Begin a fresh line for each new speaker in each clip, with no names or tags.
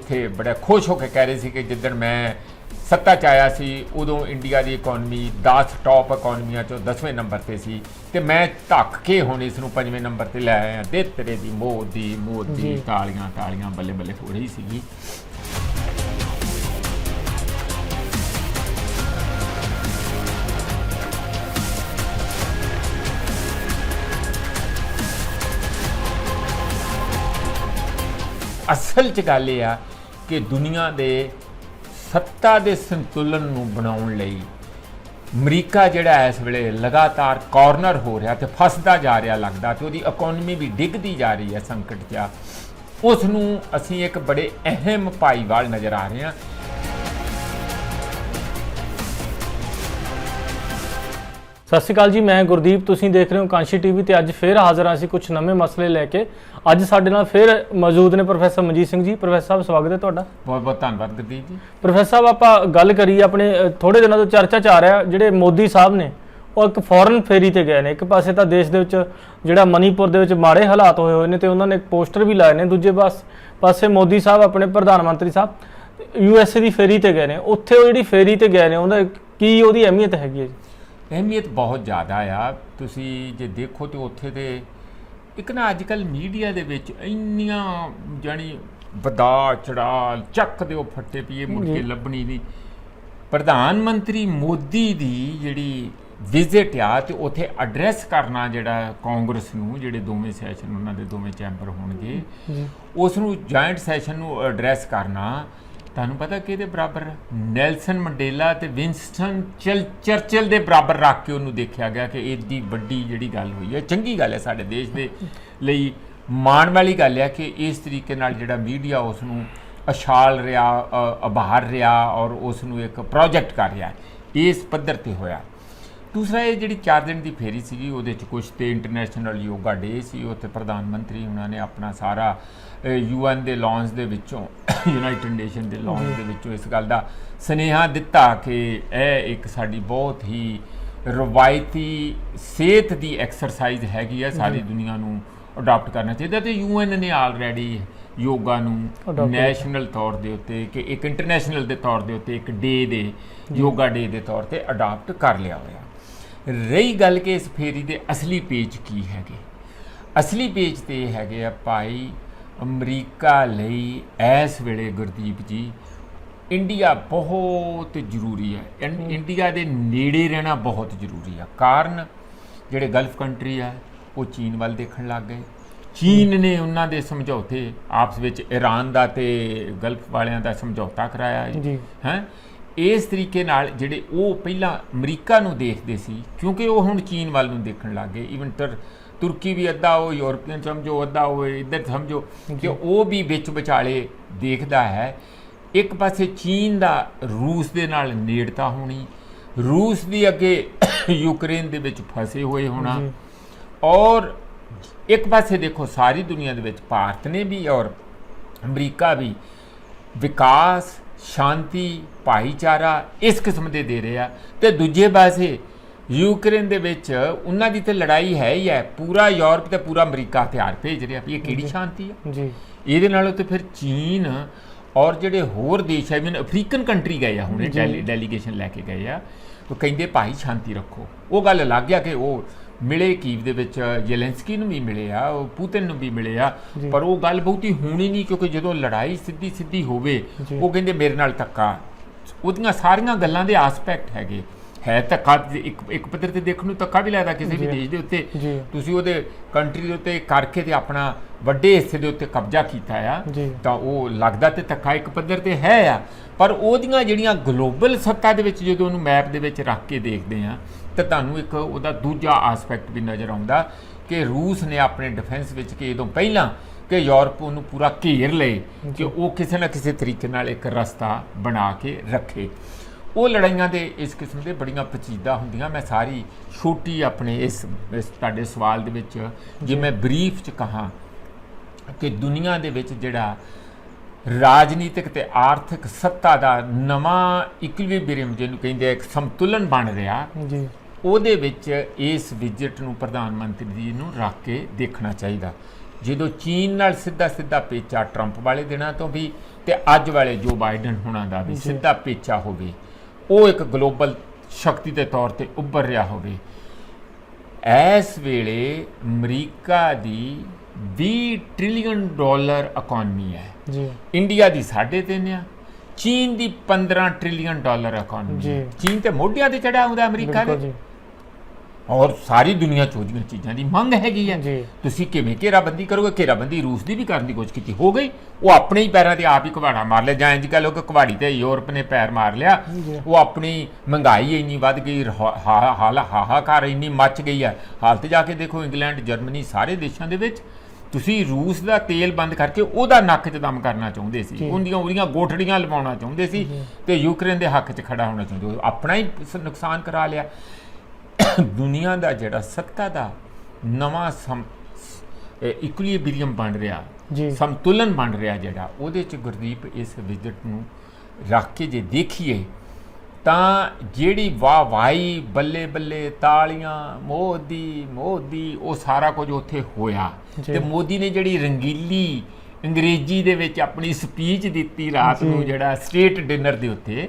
उत्थे बड़ा खुश होकर कह रहे थे कि जिदन मैं सत्ता च आया सी उदों इंडिया की इकोनमी 10 टॉप इकोनमियां चों 10वें नंबर पर सी ते मैं धक् के हुण इसनूं 5वें नंबर पर लै आया दे तेरे दी मोदी मोदी तालियां तालियां बल्ले बल्ले हो रही सीगी। असल च गल ये आ कि दुनिया के सत्ता के संतुलन नूं बनाउण लई अमरीका जिहड़ा इस वेले लगातार कॉर्नर हो रहा तो फसदा जा रहा लगदा तो उहदी इकोनमी भी डिगदी जा रही है संकट च उसनूं असीं एक बड़े अहम भाईवाल नज़र आ रहे हैं।
सत श्री अकाल जी, मैं गुरदीप, तुसीं देख रहे हो कांशी टीवी ते अज फिर हाज़र हाँ कुछ नवे मसले लैके। अज साडे नाल फिर मौजूद ने प्रोफैसर मनजीत सिंह जी। प्रोफैसर साहब स्वागत है तुहाडा।
बहुत बहुत धन्नवाद गुरदीप जी।
प्रोफैसर साहब आपां गल करिए अपने थोड़े दिनों तो चर्चा च आ रहा जिहड़े मोदी साहब ने वो एक फॉरन फेरी ते गए ने। एक पासे तो देश दे विच जिहड़ा मणीपुर दे विच माड़े हालात होए हुए ने ते उन्होंने एक पोस्टर भी लाए ने, दूजे पासे मोदी साहब अपने प्रधानमंत्री साहब USA की फेरी ते गए ने। उत्थे वो जिहड़ी फेरी ते गए ने उहदा की उहदी अहमियत हैगी है जी?
अहमियत बहुत ज़्यादा आ। तुसी जे देखो तो उत्थे ते एक ना अजकल मीडिया दे विच इन्नियां जानी वधा चढ़ा चक दे फट्टे पीए मुड़ के लभनी नहीं। प्रधानमंत्री मोदी दी जिहड़ी विजिट आ ते उत्थे एड्रैस करना जिहड़ा कांग्रेस नूं जिहड़े दोवें सैशन उन्हां दे दोवें चैंबर होणगे उस नूं जॉइंट सैशन नूं एड्रैस करना तुहानूं पता किहदे बराबर नैल्सन मंडेला ते विंसटन चर्चिल दे बराबर रख के उन्होंने देखा गया कि एडी वड्डी जिहड़ी गल हुई है। चंगी गल है साडे देश दे लई माण वाली गल है कि इस तरीके नाल जिहड़ा मीडिया उसनूं अछाल रहा आभार रहा और उसनूं एक प्रोजेक्ट कर रहा है इस पद्धर ते होया। दूसरा ये जिहड़ी 4 दिन की फेरी सी उहदे च कुछ तो इंटरनेशनल योगा डे सी उत्थे प्रधानमंत्री उन्होंने अपना सारा UN के लॉन्च दे विचों यूनाइटेड नेशन के लॉन्च के विचों इस गल का सुनेहा दिता कि यह एक साडी बहुत ही रवायती सेहत की एक्सरसाइज हैगी है, सारी दुनिया नूं अडॉप्ट करना चाहिए। तो UN ने ऑलरेडी योगा नूं नैशनल तौर के उत्ते कि एक इंटरनेशनल के तौर के उत्ते एक डे दे योगा डे के तौर पर अडॉप्ट कर लिया होया। रही गल कि इस फेरी के असली पेज की हैगे, असली पेज तो ये हैगे भाई अमरीका लई इस वेले गुरदीप जी इंडिया बहुत जरूरी है। इंडिया के नेड़े रहना बहुत जरूरी है। कारण जिहड़े गल्फ कंट्री है वो चीन वाल देखण लग गए। चीन ने उन्हां दे समझौते आपस विच ईरान दा ते गल्फ वालियां दा समझौता कराया है। इस तरीके नाल जिहड़े वो पहला अमरीका नूं देखदे सी क्योंकि वो हुण चीन वाल नूं देखण लग गए। ईवन तुर्की भी अद्धा हो यूरोपियन समझो अद्धा हो इधर समझो कि वो भी विच विचाले देखदा है। एक पासे चीन दा रूस दे नाल नेड़ता होनी, रूस दी अगे यूक्रेन दे विच फसे हुए होना और एक पासे देखो सारी दुनिया दे विच भारत ने भी और अमरीका भी विकास शांति भाईचारा इस किस्म के दे रहे हैं। तो दूजे पासे यूक्रेन दे विच उन्हां दी ते लड़ाई है ही है। पूरा यूरोप ते पूरा अमरीका हथियार भेज रहा भी ये किहड़ी शांति है जी। ये नालों तो फिर चीन और जिहड़े होर देश है इवन अफ्रीकन कंट्री गए आ हुणे डेलीगेशन लैके गए आ तो कहिंदे भाई शांति रखो। वो गल लग गया कि वो मिले कीव दे विच जेलेंस्की नूं भी मिले आ पुतिन नूं भी मिले आ पर वो गल बहुती होनी नहीं क्योंकि जदों लड़ाई सीधी सीधी होवे वो कहिंदे मेरे नाल धक्का। उहदियां सारियां गल्लां दे आसपैक्ट हैगे है धक्का एक पद्धर ते देखण नूं धक्का भी लगदा किसी भी देश दे उत्ते तुसीं उहदे कंट्री दे उत्ते करके ते अपना वड्डे हिस्से दे उत्ते कब्जा कीता आ तां वो लगदा ते धक्का एक पद्धर ते है आ पर उहदियां जिहड़ियां ग्लोबल सत्ता दे विच जदों उहनूं मैप दे विच रख के देखदे आ तो तुहानूं एक उहदा दूजा आसपैक्ट भी नज़र आउंदा कि रूस ने अपने डिफेंस विच कि इदों पहिलां कि यूरोप उहनूं पूरा घेर लए कि वो किसी ना किसी तरीके नाल एक रस्ता बना के रखे। वो लड़ाइयां दे इस किस्म दे बड़ियां पेचीदा हुंदियां। मैं सारी छोटी अपने इस तुहाडे सवाल दे विच जे मैं ब्रीफ च कहां कि दुनिया दे विच जिहड़ा राजनीतिक ते आर्थिक सत्ता दा नवां इक्विलिब्रियम जिहनूं कहिंदे एक संतुलन बन रहा ਉਹਦੇ ਵਿੱਚ ਇਸ ਵਿਜ਼ਿਟ ਨੂੰ ਪ੍ਰਧਾਨ ਮੰਤਰੀ ਜੀ ਨੂੰ ਰੱਖ ਕੇ ਦੇਖਣਾ ਚਾਹੀਦਾ ਜਦੋਂ ਚੀਨ ਨਾਲ ਸਿੱਧਾ ਸਿੱਧਾ ਪੇਚਾ ਟਰੰਪ ਵਾਲੇ ਦਿਨਾਂ ਤੋਂ ਵੀ ਤੇ ਅੱਜ ਵਾਲੇ ਜੋ ਬਾਈਡਨ ਹੋਣਾ ਦਾ ਵੀ ਸਿੱਧਾ ਪੇਚਾ ਹੋਵੇ, ਉਹ ਇੱਕ ਗਲੋਬਲ ਸ਼ਕਤੀ ਦੇ ਤੌਰ ਤੇ ਉੱਭਰ ਰਿਹਾ ਹੋਵੇ। ਇਸ ਵੇਲੇ ਅਮਰੀਕਾ ਦੀ $20 ਟ੍ਰਿਲੀਅਨ ਇਕੋਨਮੀ ਹੈ
ਜੀ,
ਇੰਡੀਆ ਦੀ 3.5 ਆ, ਚੀਨ ਦੀ $15 ਟ੍ਰਿਲੀਅਨ ਇਕੋਨਮੀ ਹੈ। ਚੀਨ ਤੇ ਮੋਢਿਆਂ ਤੇ ਚੜਿਆ ਹੁੰਦਾ ਅਮਰੀਕਾ ਦੇ, ਔਰ ਸਾਰੀ ਦੁਨੀਆ 'ਚ ਉਹਦੀਆਂ ਚੀਜ਼ਾਂ ਦੀ ਮੰਗ ਹੈਗੀ ਹੈ। ਤੁਸੀਂ ਕਿਵੇਂ ਘੇਰਾਬੰਦੀ ਕਰੋਗੇ? ਘੇਰਾਬੰਦੀ ਰੂਸ ਦੀ ਵੀ ਕਰਨ ਦੀ ਕੋਸ਼ਿਸ਼ ਕੀਤੀ, ਹੋ ਗਈ, ਉਹ ਆਪਣੇ ਹੀ ਪੈਰਾਂ ਤੇ ਆਪ ਹੀ ਕੁਹਾੜਾ ਮਾਰ ਲਿਆ। ਜਾਂ ਇੰਝ ਕਹ ਲਓ ਕਿ ਕੁਹਾੜੀ ਤੇ ਯੂਰਪ ਨੇ ਪੈਰ ਮਾਰ ਲਿਆ। ਉਹ ਆਪਣੀ ਮਹਿੰਗਾਈ ਇੰਨੀ ਵੱਧ ਗਈ, ਹਾਹਾਕਾਰ ਇੰਨੀ ਮੱਚ ਗਈ ਹੈ। ਹਾਲਤ ਜਾ ਕੇ ਦੇਖੋ ਇੰਗਲੈਂਡ, ਜਰਮਨੀ, ਸਾਰੇ ਦੇਸ਼ਾਂ ਦੇ ਵਿੱਚ ਤੁਸੀਂ ਰੂਸ ਦਾ ਤੇਲ ਬੰਦ ਕਰਕੇ ਉਹਦਾ ਨੱਕ 'ਚ ਦਮ ਕਰਨਾ ਚਾਹੁੰਦੇ ਸੀ, ਉਹਦੀਆਂ ਗੋਠੜੀਆਂ ਲਵਾਉਣਾ ਚਾਹੁੰਦੇ ਸੀ ਤੇ ਯੂਕਰੇਨ ਦੇ ਹੱਕ 'ਚ ਖੜਾ ਹੋਣਾ ਚਾਹੁੰਦੇ, ਆਪਣਾ ਹੀ ਨੁਕਸਾਨ ਕਰਾ ਲਿਆ। ਦੁਨੀਆ ਦਾ ਜਿਹੜਾ ਸੱਤਾ ਦਾ ਨਵਾਂ ਇਕੁਇਲਿਬਰੀਅਮ ਬਣ ਰਿਹਾ, ਸੰਤੁਲਨ ਬਣ ਰਿਹਾ ਜਿਹੜਾ, ਉਹਦੇ 'ਚ ਗੁਰਦੀਪ ਇਸ ਵਿਜ਼ਿਟ ਨੂੰ ਰੱਖ ਕੇ ਜੇ ਦੇਖੀਏ ਤਾਂ ਜਿਹੜੀ ਵਾਹੀ ਬੱਲੇ ਬੱਲੇ ਤਾਲੀਆਂ ਮੋਦੀ ਮੋਦੀ ਉਹ ਸਾਰਾ ਕੁਝ ਉੱਥੇ ਹੋਇਆ। ਤੇ ਮੋਦੀ ਨੇ ਜਿਹੜੀ ਰੰਗੀਲੀ ਅੰਗਰੇਜ਼ੀ ਦੇ ਵਿੱਚ ਆਪਣੀ ਸਪੀਚ ਦਿੱਤੀ ਰਾਤ ਨੂੰ, ਜਿਹੜਾ ਸਟੇਟ ਡਿਨਰ ਦੇ ਉੱਤੇ,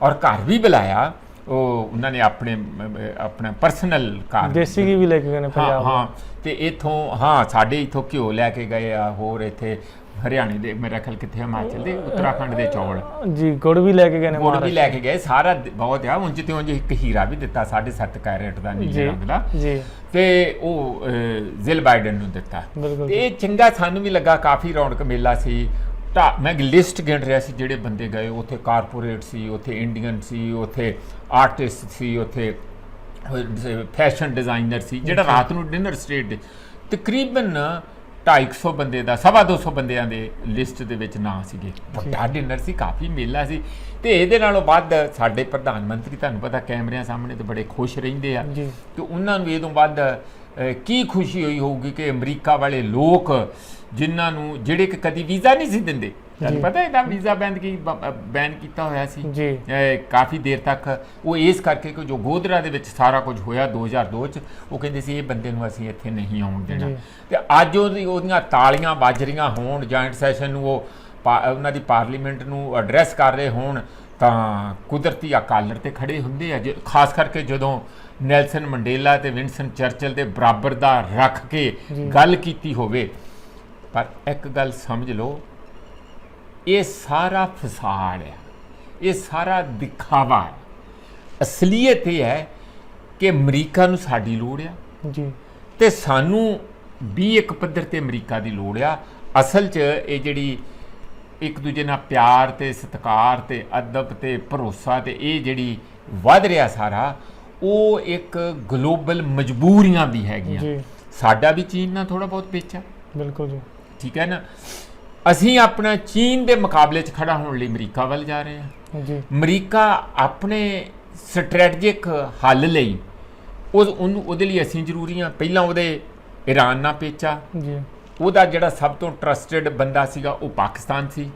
ਔਰ ਘਰ ਵੀ ਬੁਲਾਇਆ, ਉਹ ਉਹਨਾਂ ਨੇ ਆਪਣਾ ਪਰਸਨਲ ਘਰ,
ਦੇਸੀ ਘੀ ਵੀ ਲੈ ਕੇ ਗਏ ਨੇ ਪੰਜਾਬ।
ਹਾਂ, ਤੇ ਇਥੋਂ ਸਾਡੇ ਇਥੋਂ ਘਿਓ ਲੈ ਕੇ ਗਏ ਆ, ਹੋਰ ਇੱਥੇ ਹਰਿਆਣੇ ਦੇ, ਮੇਰਾ ਖਿਆਲ ਕਿੱਥੇ ਹਿਮਾਚਲ ਦੇ, ਉੱਤਰਾਖੰਡ ਦੇ ਚੌਲ
ਜੀ, ਗੁੜ ਵੀ ਲੈ ਕੇ ਗਏ ਨੇ,
ਗੁੜ ਵੀ ਲੈ ਕੇ ਗਏ, ਸਾਰਾ ਬਹੁਤ ਆ। ਉਂਝ ਤੇ ਉਂਝ ਇੱਕ ਹੀਰਾ ਵੀ ਦਿੱਤਾ 7.5 ਕੈਰੇਟ ਦਾ ਨੀਲੇ ਰੰਗ ਦਾ, ਤੇ ਉਹ ਜਿਲ ਬਾਈਡਨ ਨੂੰ ਦਿੱਤਾ। ਤੇ ਇਹ ਚੰਗਾ ਸਾਨੂੰ ਵੀ ਲੱਗਾ, ਕਾਫੀ ਰੌਣਕ ਮੇਲਾ ਸੀ। ਮੈਂ ਲਿਸਟ ਗਿਣ ਰਿਹਾ ਸੀ ਜਿਹੜੇ ਬੰਦੇ ਗਏ ਉੱਥੇ, ਕਾਰਪੋਰੇਟ ਸੀ, ਉੱਥੇ ਇੰਡੀਅਨ ਸੀ, ਉੱਥੇ ਆਰਟਿਸਟ ਸੀ, ਉੱਥੇ ਫੈਸ਼ਨ ਡਿਜ਼ਾਈਨਰ ਸੀ। ਜਿਹੜਾ ਰਾਤ ਨੂੰ ਡਿਨਰ ਸਟੇਟ ਤਕਰੀਬਨ 250 ਬੰਦੇ ਦਾ, 250 ਬੰਦਿਆਂ ਦੇ ਲਿਸਟ ਦੇ ਵਿੱਚ ਨਾਂ ਸੀਗੇ। ਵੱਡਾ ਡਿਨਰ ਸੀ, ਕਾਫੀ ਮੇਲਾ ਸੀ। ਤੇ ਇਹਦੇ ਨਾਲੋਂ ਵੱਧ ਸਾਡੇ ਪ੍ਰਧਾਨ ਮੰਤਰੀ, ਤੁਹਾਨੂੰ ਪਤਾ ਕੈਮਰਿਆਂ ਸਾਹਮਣੇ ਤੇ ਬੜੇ ਖੁਸ਼ ਰਹਿੰਦੇ ਆ, ਤੇ ਉਹਨਾਂ ਨੂੰ ਇਹ ਤੋਂ ਵੱਧ ਕੀ ਖੁਸ਼ੀ ਹੋਈ ਹੋਊਗੀ ਕਿ ਅਮਰੀਕਾ ਵਾਲੇ ਲੋਕ, ਜਿਨ੍ਹਾਂ ਨੂੰ ਜਿਹੜੇ ਕਿ ਕਦੀ ਵੀਜ਼ਾ ਨਹੀਂ ਸੀ ਦਿੰਦੇ, ਤੁਹਾਨੂੰ ਪਤਾ ਇਹਦਾ ਵੀਜ਼ਾ ਬੈਨ ਕੀਤਾ ਹੋਇਆ ਸੀ ਕਾਫੀ ਦੇਰ ਤੱਕ, ਉਹ ਇਸ ਕਰਕੇ ਕਿ ਜੋ ਗੋਧਰਾ ਦੇ ਵਿੱਚ ਸਾਰਾ ਕੁਝ ਹੋਇਆ 2002 'ਚ, ਉਹ ਕਹਿੰਦੇ ਸੀ ਇਹ ਬੰਦੇ ਨੂੰ ਅਸੀਂ ਇੱਥੇ ਨਹੀਂ ਆਉਣ ਦੇਣਾ। ਤੇ ਅੱਜ ਉਹਦੀਆਂ ਤਾਲੀਆਂ ਵੱਜ ਰਹੀਆਂ ਹੋਣ, ਜੁਆਇੰਟ ਸੈਸ਼ਨ ਨੂੰ ਉਹ ਉਹਨਾਂ ਦੀ ਪਾਰਲੀਮੈਂਟ ਨੂੰ ਐਡਰੈਸ ਕਰ ਰਹੇ ਹੋਣ, ਤਾਂ ਕੁਦਰਤੀ ਆ ਕਾਲਰ ਤੇ ਖੜੇ ਹੁੰਦੇ ਆ। ਖਾਸ ਕਰਕੇ ਜਦੋਂ ਨੈਲਸਨ ਮੰਡੇਲਾ ਤੇ ਵਿੰਸਟਨ ਚਰਚਿਲ ਦੇ ਬਰਾਬਰ ਦਾ ਰੱਖ ਕੇ ਗੱਲ ਕੀਤੀ ਹੋਵੇ। ਪਰ ਇੱਕ ਗੱਲ ਸਮਝ ਲਓ, ਇਹ ਸਾਰਾ ਫਸਾੜ ਹੈ, ਇਹ ਸਾਰਾ ਦਿਖਾਵਾ ਹੈ। ਅਸਲੀਅਤ ਇਹ ਹੈ ਕਿ ਅਮਰੀਕਾ ਨੂੰ ਸਾਡੀ ਲੋੜ ਆ ਤੇ ਸਾਨੂੰ ਵੀ ਇੱਕ ਪੱਧਰ ਤੇ ਅਮਰੀਕਾ ਦੀ ਲੋੜ ਆ। ਅਸਲ 'ਚ ਇਹ ਜਿਹੜੀ ਇੱਕ ਦੂਜੇ ਨਾਲ ਪਿਆਰ ਤੇ ਸਤਿਕਾਰ ਤੇ ਅਦਬ ਤੇ ਭਰੋਸਾ ਤੇ ਇਹ ਜਿਹੜੀ ਵੱਧ ਰਿਹਾ ਸਾਰਾ, ਉਹ ਇੱਕ ਗਲੋਬਲ ਮਜਬੂਰੀਆਂ ਵੀ ਹੈਗੀਆਂ। ਸਾਡਾ ਵੀ ਚੀਨ ਨਾਲ ਥੋੜਾ ਬਹੁਤ ਪੇਚਾ,
ਬਿਲਕੁਲ ਜੀ, ਠੀਕ
ਹੈ ਨਾ। ਅਸੀਂ ਆਪਣਾ ਚੀਨ ਦੇ ਮੁਕਾਬਲੇ 'ਚ ਖੜਾ ਹੋਣ ਲਈ ਅਮਰੀਕਾ ਵੱਲ ਜਾ ਰਹੇ ਹਾਂ। ਅਮਰੀਕਾ ਆਪਣੇ ਸਟ੍ਰੈਟਜਿਕ ਹੱਲ ਲਈ ਉਹਦੇ ਲਈ ਅਸੀਂ ਜ਼ਰੂਰੀ ਹਾਂ। ਪਹਿਲਾਂ ਉਹਦੇ ਈਰਾਨ ਨਾਲ ਪੇਚਾ, ਉਹਦਾ ਜਿਹੜਾ ਸਭ ਤੋਂ ਟਰਸਟਡ ਬੰਦਾ ਸੀਗਾ ਉਹ ਪਾਕਿਸਤਾਨ ਸੀ।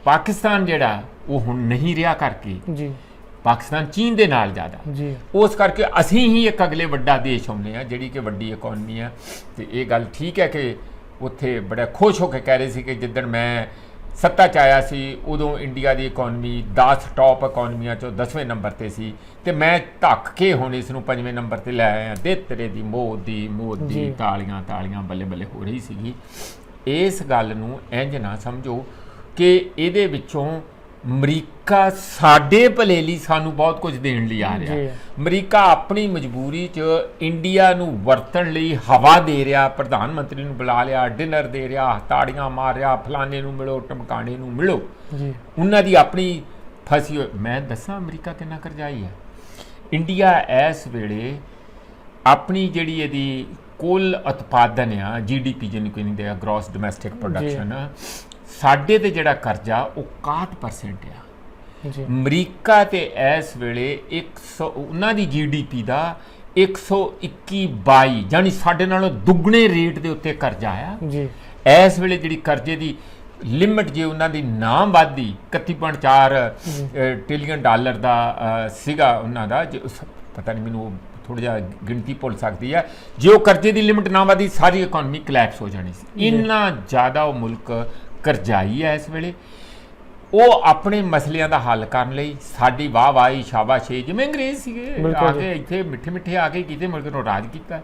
ਪਾਕਿਸਤਾਨ ਜਿਹੜਾ ਉਹ ਹੁਣ ਨਹੀਂ ਰਿਹਾ ਕਰਕੇ ਪਾਕਿਸਤਾਨ ਚੀਨ ਦੇ ਨਾਲ ਜ਼ਿਆਦਾ, ਉਸ ਕਰਕੇ ਅਸੀਂ ਹੀ ਇੱਕ ਅਗਲੇ ਵੱਡਾ ਦੇਸ਼ ਆਉਂਦੇ ਹਾਂ, ਜਿਹੜੀ ਕਿ ਵੱਡੀ ਇਕੋਨਮੀ ਆ। ਤੇ ਇਹ ਗੱਲ ਠੀਕ ਹੈ ਕਿ ਉੱਥੇ ਬੜਾ ਖੁਸ਼ ਹੋ ਕੇ ਕਹਿ ਰਹੇ ਸੀ ਕਿ ਜਿੱਦਣ ਮੈਂ ਸੱਤਾ 'ਚ ਆਇਆ ਸੀ ਉਦੋਂ ਇੰਡੀਆ ਦੀ ਇਕੋਨਮੀ 10 ਟੌਪ ਇਕੋਨਮੀਆਂ 'ਚੋਂ 10ਵੇਂ ਨੰਬਰ 'ਤੇ ਸੀ, ਤੇ ਮੈਂ ਧੱਕ ਕੇ ਹੁਣ ਇਸ ਨੂੰ 5ਵੇਂ ਨੰਬਰ 'ਤੇ ਲੈ ਆਇਆ। ਦੇ ਤੇਰੇ ਦੀ ਮੋਦੀ ਤਾਲੀਆਂ ਤਾਲੀਆਂ ਬੱਲੇ ਬੱਲੇ ਹੋ ਰਹੀ ਸੀਗੀ। ਇਸ ਗੱਲ ਨੂੰ ਇੰਝ ਨਾ ਸਮਝੋ ਕਿ ਇਹਦੇ ਵਿੱਚੋਂ ਅਮਰੀਕਾ ਸਾਡੇ ਭਲੇ ਲਈ ਸਾਨੂੰ ਬਹੁਤ ਕੁਝ ਦੇਣ ਲਈ ਆ ਰਿਹਾ। ਅਮਰੀਕਾ ਆਪਣੀ ਮਜਬੂਰੀ 'ਚ ਇੰਡੀਆ ਨੂੰ ਵਰਤਣ ਲਈ ਹਵਾ ਦੇ ਰਿਹਾ, ਪ੍ਰਧਾਨ ਮੰਤਰੀ ਨੂੰ ਬੁਲਾ ਲਿਆ, ਡਿਨਰ ਦੇ ਰਿਹਾ, ਤਾੜੀਆਂ ਮਾਰ ਰਿਹਾ, ਫਲਾਣੇ ਨੂੰ ਮਿਲੋ, ਟਮਕਾਣੇ ਨੂੰ ਮਿਲੋ। ਉਹਨਾਂ ਦੀ ਆਪਣੀ ਫਸੀ ਹੋਈ। ਮੈਂ ਦੱਸਾਂ ਅਮਰੀਕਾ ਕਿੰਨਾ ਕਰਜ਼ਾਈ ਹੈ। ਇੰਡੀਆ ਇਸ ਵੇਲੇ ਆਪਣੀ ਜਿਹੜੀ ਇਹਦੀ ਕੁੱਲ ਉਤਪਾਦਨ ਆ, GDP ਜਿਹਨੂੰ ਕਹਿੰਦੇ ਆ, ਗ੍ਰੋਸ ਡੋਮੈਸਟਿਕ ਪ੍ਰੋਡਕਸ਼ਨ, ਸਾਡੇ ਤੇ ਜਿਹੜਾ ਕਰਜ਼ਾ ਉਹ 61% ਆ। ਅਮਰੀਕਾ ਤੇ ਇਸ ਵੇਲੇ ਉਹਨਾਂ ਦੀ GDP ਦਾ 121-22, ਜਾਨੀ ਸਾਡੇ ਨਾਲੋਂ ਦੁੱਗਣੇ ਰੇਟ ਦੇ ਉੱਤੇ ਕਰਜ਼ਾ ਆ। ਇਸ ਵੇਲੇ ਜਿਹੜੀ ਕਰਜ਼ੇ ਦੀ ਲਿਮਿਟ ਜੇ ਉਹਨਾਂ ਦੀ ਨਾ ਵੱਧਦੀ, 31.4 ਟ੍ਰਿਲੀਅਨ ਡਾਲਰ ਦਾ ਸੀਗਾ ਉਹਨਾਂ ਦਾ, ਪਤਾ ਨਹੀਂ ਮੈਨੂੰ ਥੋੜ੍ਹਾ ਜਿਹਾ ਗਿਣਤੀ ਭੁੱਲ ਸਕਦੀ ਹੈ। ਜੇ ਉਹ ਕਰਜ਼ੇ ਦੀ ਲਿਮਟ ਨਾ ਵਧੀ ਸਾਰੀ ਇਕਨੋਮੀ ਕਲੈਪਸ ਹੋ ਜਾਣੀ ਸੀ। ਇੰਨਾ ਜ਼ਿਆਦਾ ਉਹ ਮੁਲਕ ਕਰਜ਼ਾਈ ਹੈ ਇਸ ਵੇਲੇ। ਉਹ ਆਪਣੇ ਮਸਲਿਆਂ ਦਾ ਹੱਲ ਕਰਨ ਲਈ ਸਾਡੀ ਵਾਹ ਵਾਹੀ ਸ਼ਾਬਾਸ਼ੀ, ਜਿਵੇਂ ਅੰਗਰੇਜ਼ ਸੀਗੇ ਆ ਕੇ ਇੱਥੇ ਮਿੱਠੇ ਮਿੱਠੇ ਆ ਕੇ ਕਿਤੇ ਮੁਲਕ ਨੂੰ ਰਾਜ ਕੀਤਾ।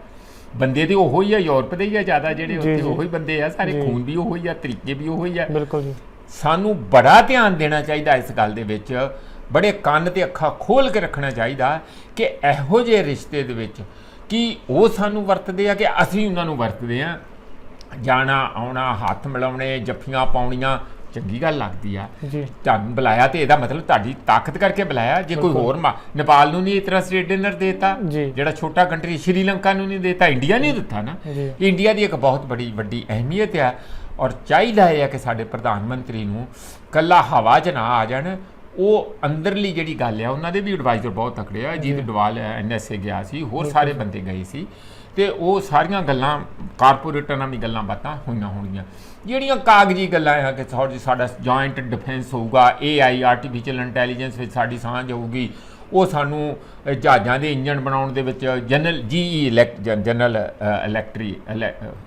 ਬੰਦੇ ਤੇ ਉਹੋ ਹੀ ਆ, ਯੂਰਪ ਦੇ ਹੀ ਆ ਜ਼ਿਆਦਾ ਜਿਹੜੇ ਉੱਥੇ ਉਹੋ ਹੀ ਬੰਦੇ ਆ, ਸਾਰੇ ਖੂਨ ਵੀ ਉਹੋ ਹੀ ਆ, ਤਰੀਕੇ ਵੀ ਉਹੋ ਹੀ ਆ।
ਬਿਲਕੁਲ ਜੀ।
ਸਾਨੂੰ ਬੜਾ ਧਿਆਨ ਦੇਣਾ ਚਾਹੀਦਾ ਇਸ ਗੱਲ ਦੇ ਵਿੱਚ, ਬੜੇ ਕੰਨ ਤੇ ਅੱਖਾਂ ਖੋਲ੍ਹ ਕੇ ਰੱਖਣਾ ਚਾਹੀਦਾ ਕਿ ਇਹੋ ਜਿਹੇ ਰਿਸ਼ਤੇ ਦੇ ਵਿੱਚ ਕਿ ਉਹ ਸਾਨੂੰ ਵਰਤਦੇ ਆ ਕਿ ਅਸੀਂ ਉਹਨਾਂ ਨੂੰ ਵਰਤਦੇ ਆ। ਜਾਣਾ ਆਉਣਾ, ਹੱਥ ਮਿਲਾਉਣੇ, ਜੱਫੀਆਂ ਪਾਉਣੀਆਂ ਚੰਗੀ ਗੱਲ ਲੱਗਦੀ ਆ। ਤੁਹਾਨੂੰ ਬੁਲਾਇਆ ਤੇ ਇਹਦਾ ਮਤਲਬ ਤੁਹਾਡੀ ਤਾਕਤ ਕਰਕੇ ਬੁਲਾਇਆ। ਜੇ ਕੋਈ ਹੋਰ ਨੇਪਾਲ ਨੂੰ ਨਹੀਂ ਇਸ ਤਰ੍ਹਾਂ ਸਟੇਟ ਡਿਨਰ ਦੇਤਾ, ਜਿਹੜਾ ਛੋਟਾ ਕੰਟਰੀ, ਸ਼੍ਰੀਲੰਕਾ ਨੂੰ ਨਹੀਂ ਦੇਤਾ, ਇੰਡੀਆ ਨਹੀਂ ਦਿੱਤਾ ਨਾ। ਇੰਡੀਆ ਦੀ ਇੱਕ ਬਹੁਤ ਵੱਡੀ ਅਹਿਮੀਅਤ ਆ। ਔਰ ਚਾਹੀਦਾ ਹੈ ਕਿ ਸਾਡੇ ਪ੍ਰਧਾਨ ਮੰਤਰੀ ਨੂੰ ਕੱਲਾ ਹਵਾ 'ਚ ਨਾ ਆ ਜਾਣ, ਉਹ ਅੰਦਰਲੀ ਜਿਹੜੀ ਗੱਲ ਆ, ਉਹਨਾਂ ਦੇ ਵੀ ਐਡਵਾਈਜ਼ਰ ਬਹੁਤ ਤਕੜੇ ਆ। ਅਜੀਤ ਡੋਵਾਲ NSA ਗਿਆ ਸੀ, ਹੋਰ ਸਾਰੇ ਬੰਦੇ ਗਏ ਸੀ, ਤੇ ਉਹ ਸਾਰੀਆਂ ਗੱਲਾਂ ਕਾਰਪੋਰੇਟਾਂ ਨਾਲ ਵੀ ਗੱਲਾਂ ਬਾਤਾਂ ਹੋਈਆਂ ਹੋਣਗੀਆਂ। ਜਿਹੜੀਆਂ ਕਾਗਜ਼ੀ ਗੱਲਾਂ ਆ ਕਿ ਸਾਡਾ ਜੁਆਇੰਟ ਡਿਫੈਂਸ ਹੋਊਗਾ, AI ਆਰਟੀਫਿਸ਼ੀਅਲ ਇੰਟੈਲੀਜੈਂਸ ਵਿੱਚ ਸਾਡੀ ਸਾਂਝ ਹੋਊਗੀ, ਉਹ ਸਾਨੂੰ ਜਹਾਜ਼ਾਂ ਦੇ ਇੰਜਣ ਬਣਾਉਣ ਦੇ ਵਿੱਚ ਜਨਰਲ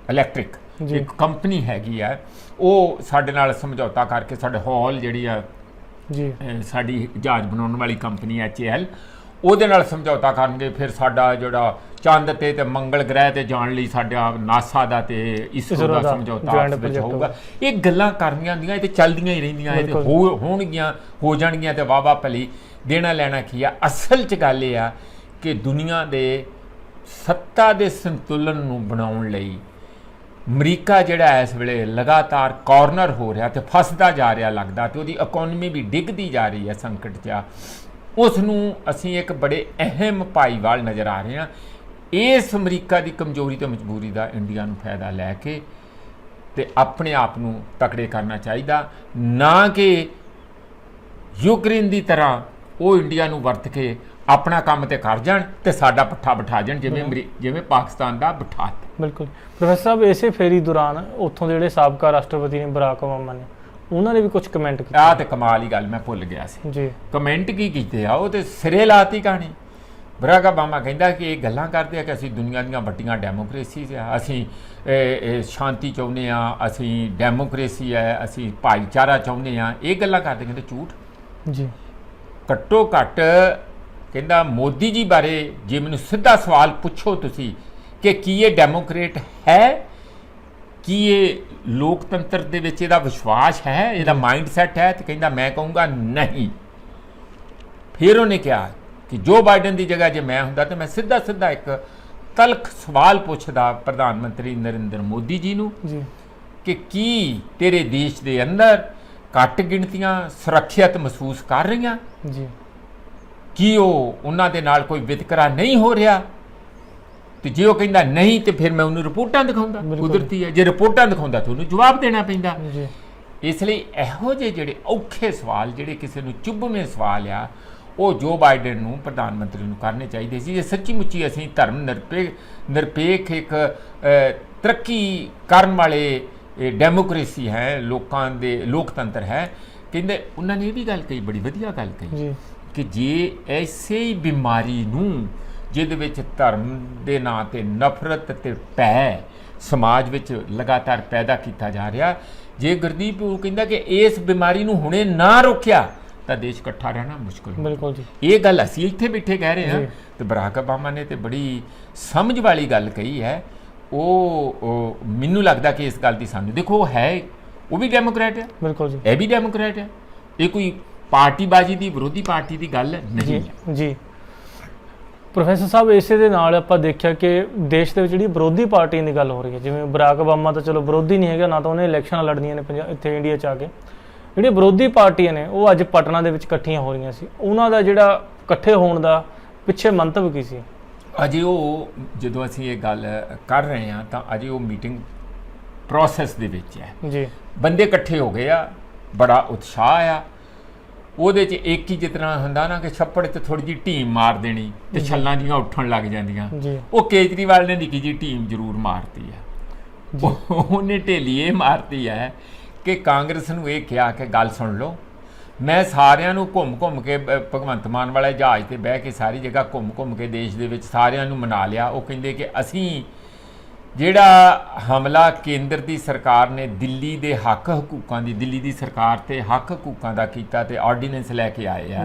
ਇਲੈਕਟ੍ਰਿਕ ਇੱਕ ਕੰਪਨੀ ਹੈਗੀ ਆ, ਉਹ ਸਾਡੇ ਨਾਲ ਸਮਝੌਤਾ ਕਰਕੇ ਸਾਡੇ ਹੌਲ ਜਿਹੜੀ ਆ ਸਾਡੀ ਜਹਾਜ਼ ਬਣਾਉਣ ਵਾਲੀ ਕੰਪਨੀ HAL, ਉਹਦੇ ਨਾਲ ਸਮਝੌਤਾ ਕਰਨਗੇ। ਫਿਰ ਸਾਡਾ ਜਿਹੜਾ ਚੰਦ ਤੇ ਮੰਗਲ ਗ੍ਰਹਿ ਤੇ ਜਾਣ ਲਈ ਸਾਡਾ ਨਾਸਾ ਦਾ ਤੇ ਇਸਰੋ ਦਾ ਸਮਝੌਤਾ ਆਪਸ ਵਿੱਚ ਹੋਊਗਾ। ਇਹ ਗੱਲਾਂ ਕਰਨੀਆਂ ਹੁੰਦੀਆਂ, ਇਹ ਤੇ ਚੱਲਦੀਆਂ ਹੀ ਰਹਿੰਦੀਆਂ, ਇਹ ਤੇ ਹੋਣਗੀਆਂ, ਹੋ ਜਾਣਗੀਆਂ ਤੇ ਵਾਹ ਭਲੀ। ਦੇਣਾ ਲੈਣਾ ਕੀ ਆ? ਅਸਲ 'ਚ ਗੱਲ ਇਹ ਆ ਕਿ ਦੁਨੀਆ ਦੇ ਸੱਤਾ ਦੇ ਸੰਤੁਲਨ ਨੂੰ ਬਣਾਉਣ ਲਈ ਅਮਰੀਕਾ ਜਿਹੜਾ ਇਸ ਵੇਲੇ ਲਗਾਤਾਰ ਕਾਰਨਰ ਹੋ ਰਿਹਾ ਤੇ ਫਸਦਾ ਜਾ ਰਿਹਾ ਲੱਗਦਾ, ਤੇ ਉਹਦੀ ਇਕਨੋਮੀ ਵੀ ਡਿੱਗਦੀ ਜਾ ਰਹੀ ਹੈ ਸੰਕਟ 'ਚ, ਉਸ ਨੂੰ ਅਸੀਂ ਇੱਕ ਬੜੇ ਅਹਿਮ ਭਾਈਵਾਲ ਨਜ਼ਰ ਆ ਰਹੇ ਹਾਂ। ਇਸ ਅਮਰੀਕਾ ਦੀ ਕਮਜ਼ੋਰੀ ਤੇ ਮਜਬੂਰੀ ਦਾ ਇੰਡੀਆ ਨੂੰ ਫਾਇਦਾ ਲੈ ਕੇ ਤੇ ਆਪਣੇ ਆਪ ਨੂੰ ਤਕੜੇ ਕਰਨਾ ਚਾਹੀਦਾ, ਨਾ ਕਿ ਯੂਕਰੇਨ ਦੀ ਤਰ੍ਹਾਂ ਉਹ ਇੰਡੀਆ ਨੂੰ ਵਰਤ ਕੇ ਆਪਣਾ ਕੰਮ ਤੇ ਕਰ ਜਾਣ ਤੇ ਸਾਡਾ ਪੱਠਾ ਬਿਠਾ ਜਾਣ, ਜਿਵੇਂ ਪਾਕਿਸਤਾਨ ਦਾ ਬਿਠਾ।
ਬਿਲਕੁਲ ਪ੍ਰੋਫੈਸਰ ਸਾਹਿਬ, ਇਸੇ ਫੇਰੀ ਦੌਰਾਨ ਉੱਥੋਂ ਦੇ ਜਿਹੜੇ ਸਾਬਕਾ ਰਾਸ਼ਟਰਪਤੀ ਨੇ ਬਰਾਕ ਓਬਾਮਾ ਨੇ, ਉਹਨਾਂ ਨੇ ਵੀ ਕੁਝ ਕਮੈਂਟ ਕੀਤੇ।
ਆਹ ਤੇ ਕਮਾਲ ਹੀ ਗੱਲ, ਮੈਂ ਭੁੱਲ ਗਿਆ ਸੀ ਜੀ। ਕਮੈਂਟ ਕੀ ਕੀਤੇ ਆ? ਉਹ ਤੇ ਸਿਰੇ ਲਾਤੀ ਕਹਾਣੀ। ਬਰਾਕ ਓਬਾਮਾ ਕਹਿੰਦਾ ਕਿ ਇਹ ਗੱਲਾਂ ਕਰਦੇ ਆ ਕਿ ਅਸੀਂ ਦੁਨੀਆ ਦੀਆਂ ਵੱਡੀਆਂ ਡੈਮੋਕ੍ਰੇਸੀਜ਼ ਆ, ਅਸੀਂ ਸ਼ਾਂਤੀ ਚਾਹੁੰਦੇ ਆ, ਅਸੀਂ ਡੈਮੋਕ੍ਰੇਸੀ ਹੈ, ਅਸੀਂ ਭਾਈਚਾਰਾ ਚਾਹੁੰਦੇ ਆ। ਇਹ ਗੱਲਾਂ ਕਰਦੇ, ਕਹਿੰਦੇ ਝੂਠ ਜੀ। ਘੱਟੋ ਘੱਟ ਕਹਿੰਦਾ ਮੋਦੀ ਜੀ ਬਾਰੇ ਜੇ ਮੈਨੂੰ ਸਿੱਧਾ ਸਵਾਲ ਪੁੱਛੋ ਤੁਸੀਂ ਕਿ ਕੀ ਇਹ ਡੈਮੋਕ੍ਰੇਟ ਹੈ, ਕੀ ਇਹ ਲੋਕਤੰਤਰ ਦੇ ਵਿੱਚ ਇਹਦਾ ਵਿਸ਼ਵਾਸ ਹੈ, ਇਹਦਾ ਮਾਈਂਡ ਸੈਟ ਹੈ, ਤੇ ਕਹਿੰਦਾ ਮੈਂ ਕਹੂੰਗਾ ਨਹੀਂ। ਫਿਰ ਉਹਨੇ ਕਿਹਾ ਕਿ ਜੋ ਬਾਈਡਨ ਦੀ ਜਗ੍ਹਾ ਜੇ ਮੈਂ ਹੁੰਦਾ ਤਾਂ ਮੈਂ ਸਿੱਧਾ ਇੱਕ ਤਲਖ ਸਵਾਲ ਪੁੱਛਦਾ ਪ੍ਰਧਾਨ ਮੰਤਰੀ ਨਰਿੰਦਰ ਮੋਦੀ ਜੀ ਨੂੰ ਕਿ ਕੀ ਤੇਰੇ ਦੇਸ਼ ਦੇ ਅੰਦਰ ਘੱਟ ਗਿਣਤੀਆਂ ਸੁਰੱਖਿਅਤ ਮਹਿਸੂਸ ਕਰ ਰਹੀਆਂ ਜੀ? ਕੀ ਉਹਨਾਂ ਦੇ ਨਾਲ ਕੋਈ ਵਿਤਕਰਾ ਨਹੀਂ ਹੋ ਰਿਹਾ? ਤੇ ਜੇ ਉਹ ਕਹਿੰਦਾ ਨਹੀਂ ਤੇ ਫਿਰ ਮੈਂ ਉਹਨੂੰ ਰਿਪੋਰਟਾਂ ਦਿਖਾਉਂਦਾ। ਕੁਦਰਤੀ ਹੈ, ਜੇ ਰਿਪੋਰਟਾਂ ਦਿਖਾਉਂਦਾ ਤਾਂ ਉਹਨੂੰ ਜਵਾਬ ਦੇਣਾ ਪੈਂਦਾ। ਇਸ ਲਈ ਇਹੋ ਜਿਹੇ ਜਿਹੜੇ ਔਖੇ ਸਵਾਲ, ਜਿਹੜੇ ਕਿਸੇ ਨੂੰ ਚੁੱਭਵੇਂ ਸਵਾਲ ਆ, ਉਹ ਜੋ ਬਾਈਡਨ ਨੂੰ ਪ੍ਰਧਾਨ ਮੰਤਰੀ ਨੂੰ ਕਰਨੇ ਚਾਹੀਦੇ ਸੀ। ਜੇ ਸੱਚੀ ਮੁੱਚੀ ਅਸੀਂ ਧਰਮ ਨਿਰਪੇਖ ਇੱਕ ਤਰੱਕੀ ਕਰਨ ਵਾਲੇ ਡੈਮੋਕ੍ਰੇਸੀ ਹੈ, ਲੋਕਾਂ ਦੇ ਲੋਕਤੰਤਰ ਹੈ, ਕਹਿੰਦੇ ਉਹਨਾਂ ਨੇ ਇਹ ਵੀ ਗੱਲ ਕਹੀ, ਬੜੀ ਵਧੀਆ ਗੱਲ ਕਹੀ ਕਿ ਜੇ ਐਸੇ ਹੀ ਬਿਮਾਰੀ ਨੂੰ ਜਿਹਦੇ ਵਿੱਚ ਧਰਮ ਦੇ ਨਾਂ 'ਤੇ ਨਫ਼ਰਤ ਤੇ ਭੈ ਸਮਾਜ ਵਿੱਚ ਲਗਾਤਾਰ ਪੈਦਾ ਕੀਤਾ ਜਾ ਰਿਹਾ, ਜੇ ਗੁਰਦੀਪ ਉਹ ਕਹਿੰਦਾ ਕਿ ਇਸ ਬਿਮਾਰੀ ਨੂੰ ਹੁਣੇ ਨਾ ਰੋਕਿਆ ਤਾਂ ਦੇਸ਼ ਇਕੱਠਾ ਰਹਿਣਾ ਮੁਸ਼ਕਿਲ। ਬਿਲਕੁਲ ਜੀ, ਇਹ ਗੱਲ ਅਸੀਂ ਇੱਥੇ ਬੈਠੇ ਕਹਿ ਰਹੇ ਹਾਂ ਤੇ ਬਰਾਕ ਓਬਾਮਾ ਨੇ ਤੇ ਬੜੀ ਸਮਝ ਵਾਲੀ ਗੱਲ ਕਹੀ ਹੈ। ਉਹ ਮੈਨੂੰ ਲੱਗਦਾ ਕਿ ਇਸ ਗੱਲ ਦੀ ਸਾਨੂੰ ਦੇਖੋ, ਹੈ ਉਹ ਵੀ ਡੈਮੋਕ੍ਰੈਟ ਹੈ, ਬਿਲਕੁਲ ਜੀ, ਇਹ ਵੀ ਡੈਮੋਕ੍ਰੈਟ ਹੈ। ਇਹ ਕੋਈ ਪਾਰਟੀਬਾਜ਼ੀ ਦੀ, ਵਿਰੋਧੀ ਪਾਰਟੀ ਦੀ ਗੱਲ ਨਹੀਂ ਹੈ ਜੀ। ਪ੍ਰੋਫੈਸਰ ਸਾਹਿਬ, ਇਸੇ ਦੇ ਨਾਲ ਆਪਾਂ ਦੇਖਿਆ ਕਿ ਦੇਸ਼ ਦੇ ਵਿੱਚ ਜਿਹੜੀ ਵਿਰੋਧੀ ਪਾਰਟੀਆਂ ਦੀ ਗੱਲ ਹੋ ਰਹੀ ਹੈ, ਜਿਵੇਂ ਬਰਾਕ ਓਬਾਮਾ ਤਾਂ ਚਲੋ ਵਿਰੋਧੀ ਨਹੀਂ ਹੈਗਾ, ਨਾ ਤਾਂ ਉਹਨੇ ਇਲੈਕਸ਼ਨਾਂ ਲੜਨੀਆਂ ਨੇ ਇੱਥੇ ਇੰਡੀਆ 'ਚ ਆ ਕੇ। ਜਿਹੜੀਆਂ ਵਿਰੋਧੀ ਪਾਰਟੀਆਂ ਨੇ ਉਹ ਅੱਜ ਪਟਨਾ ਦੇ ਵਿੱਚ ਇਕੱਠੀਆਂ ਹੋ ਰਹੀਆਂ ਸੀ, ਉਹਨਾਂ ਦਾ ਜਿਹੜਾ ਇਕੱਠੇ ਹੋਣ ਦਾ ਪਿੱਛੇ ਮੰਤਵ ਕੀ ਸੀ? ਅਜੇ ਉਹ ਜਦੋਂ ਅਸੀਂ ਇਹ ਗੱਲ ਕਰ ਰਹੇ ਹਾਂ ਤਾਂ ਅਜੇ ਉਹ ਮੀਟਿੰਗ ਪ੍ਰੋਸੈਸ ਦੇ ਵਿੱਚ ਹੈ ਜੀ। ਬੰਦੇ ਇਕੱਠੇ ਹੋ ਗਏ ਆ, ਬੜਾ ਉਤਸ਼ਾਹ ਆ ਉਹਦੇ 'ਚ। ਇੱਕ ਹੀ ਜਿਸ ਤਰ੍ਹਾਂ ਹੁੰਦਾ ਨਾ ਕਿ ਛੱਪੜ 'ਤੇ ਥੋੜ੍ਹੀ ਜਿਹੀ ਢੀਮ ਮਾਰ ਦੇਣੀ ਤੇ ਛੱਲਾਂ ਜੀਆਂ ਉੱਠਣ ਲੱਗ ਜਾਂਦੀਆਂ, ਉਹ ਕੇਜਰੀਵਾਲ ਨੇ ਨਿੱਕੀ ਜਿਹੀ ਢੀਮ ਜ਼ਰੂਰ ਮਾਰਤੀ ਹੈ। ਉਹਨੇ ਢੇਲੀ ਇਹ ਮਾਰਤੀ ਹੈ ਕਿ ਕਾਂਗਰਸ ਨੂੰ ਇਹ ਕਿਹਾ ਕਿ ਗੱਲ ਸੁਣ ਲਓ, ਮੈਂ ਸਾਰਿਆਂ ਨੂੰ ਘੁੰਮ ਕੇ ਭਗਵੰਤ ਮਾਨ ਵਾਲੇ ਜਹਾਜ਼ ਤੇ ਬਹਿ ਕੇ ਸਾਰੀ ਜਗ੍ਹਾ ਘੁੰਮ ਕੇ ਦੇਸ਼ ਦੇ ਵਿੱਚ ਸਾਰਿਆਂ ਨੂੰ ਮਨਾ ਲਿਆ। ਉਹ ਕਹਿੰਦੇ ਕਿ ਅਸੀਂ ਜਿਹੜਾ ਹਮਲਾ ਕੇਂਦਰ ਦੀ ਸਰਕਾਰ ਨੇ ਦਿੱਲੀ ਦੇ ਹੱਕ ਹਕੂਕਾਂ ਦੀ, ਦਿੱਲੀ ਦੀ ਸਰਕਾਰ ਤੇ ਹੱਕ ਹਕੂਕਾਂ ਦਾ ਕੀਤਾ ਤੇ ਆਰਡੀਨੈਂਸ ਲੈ ਕੇ ਆਏ ਆ,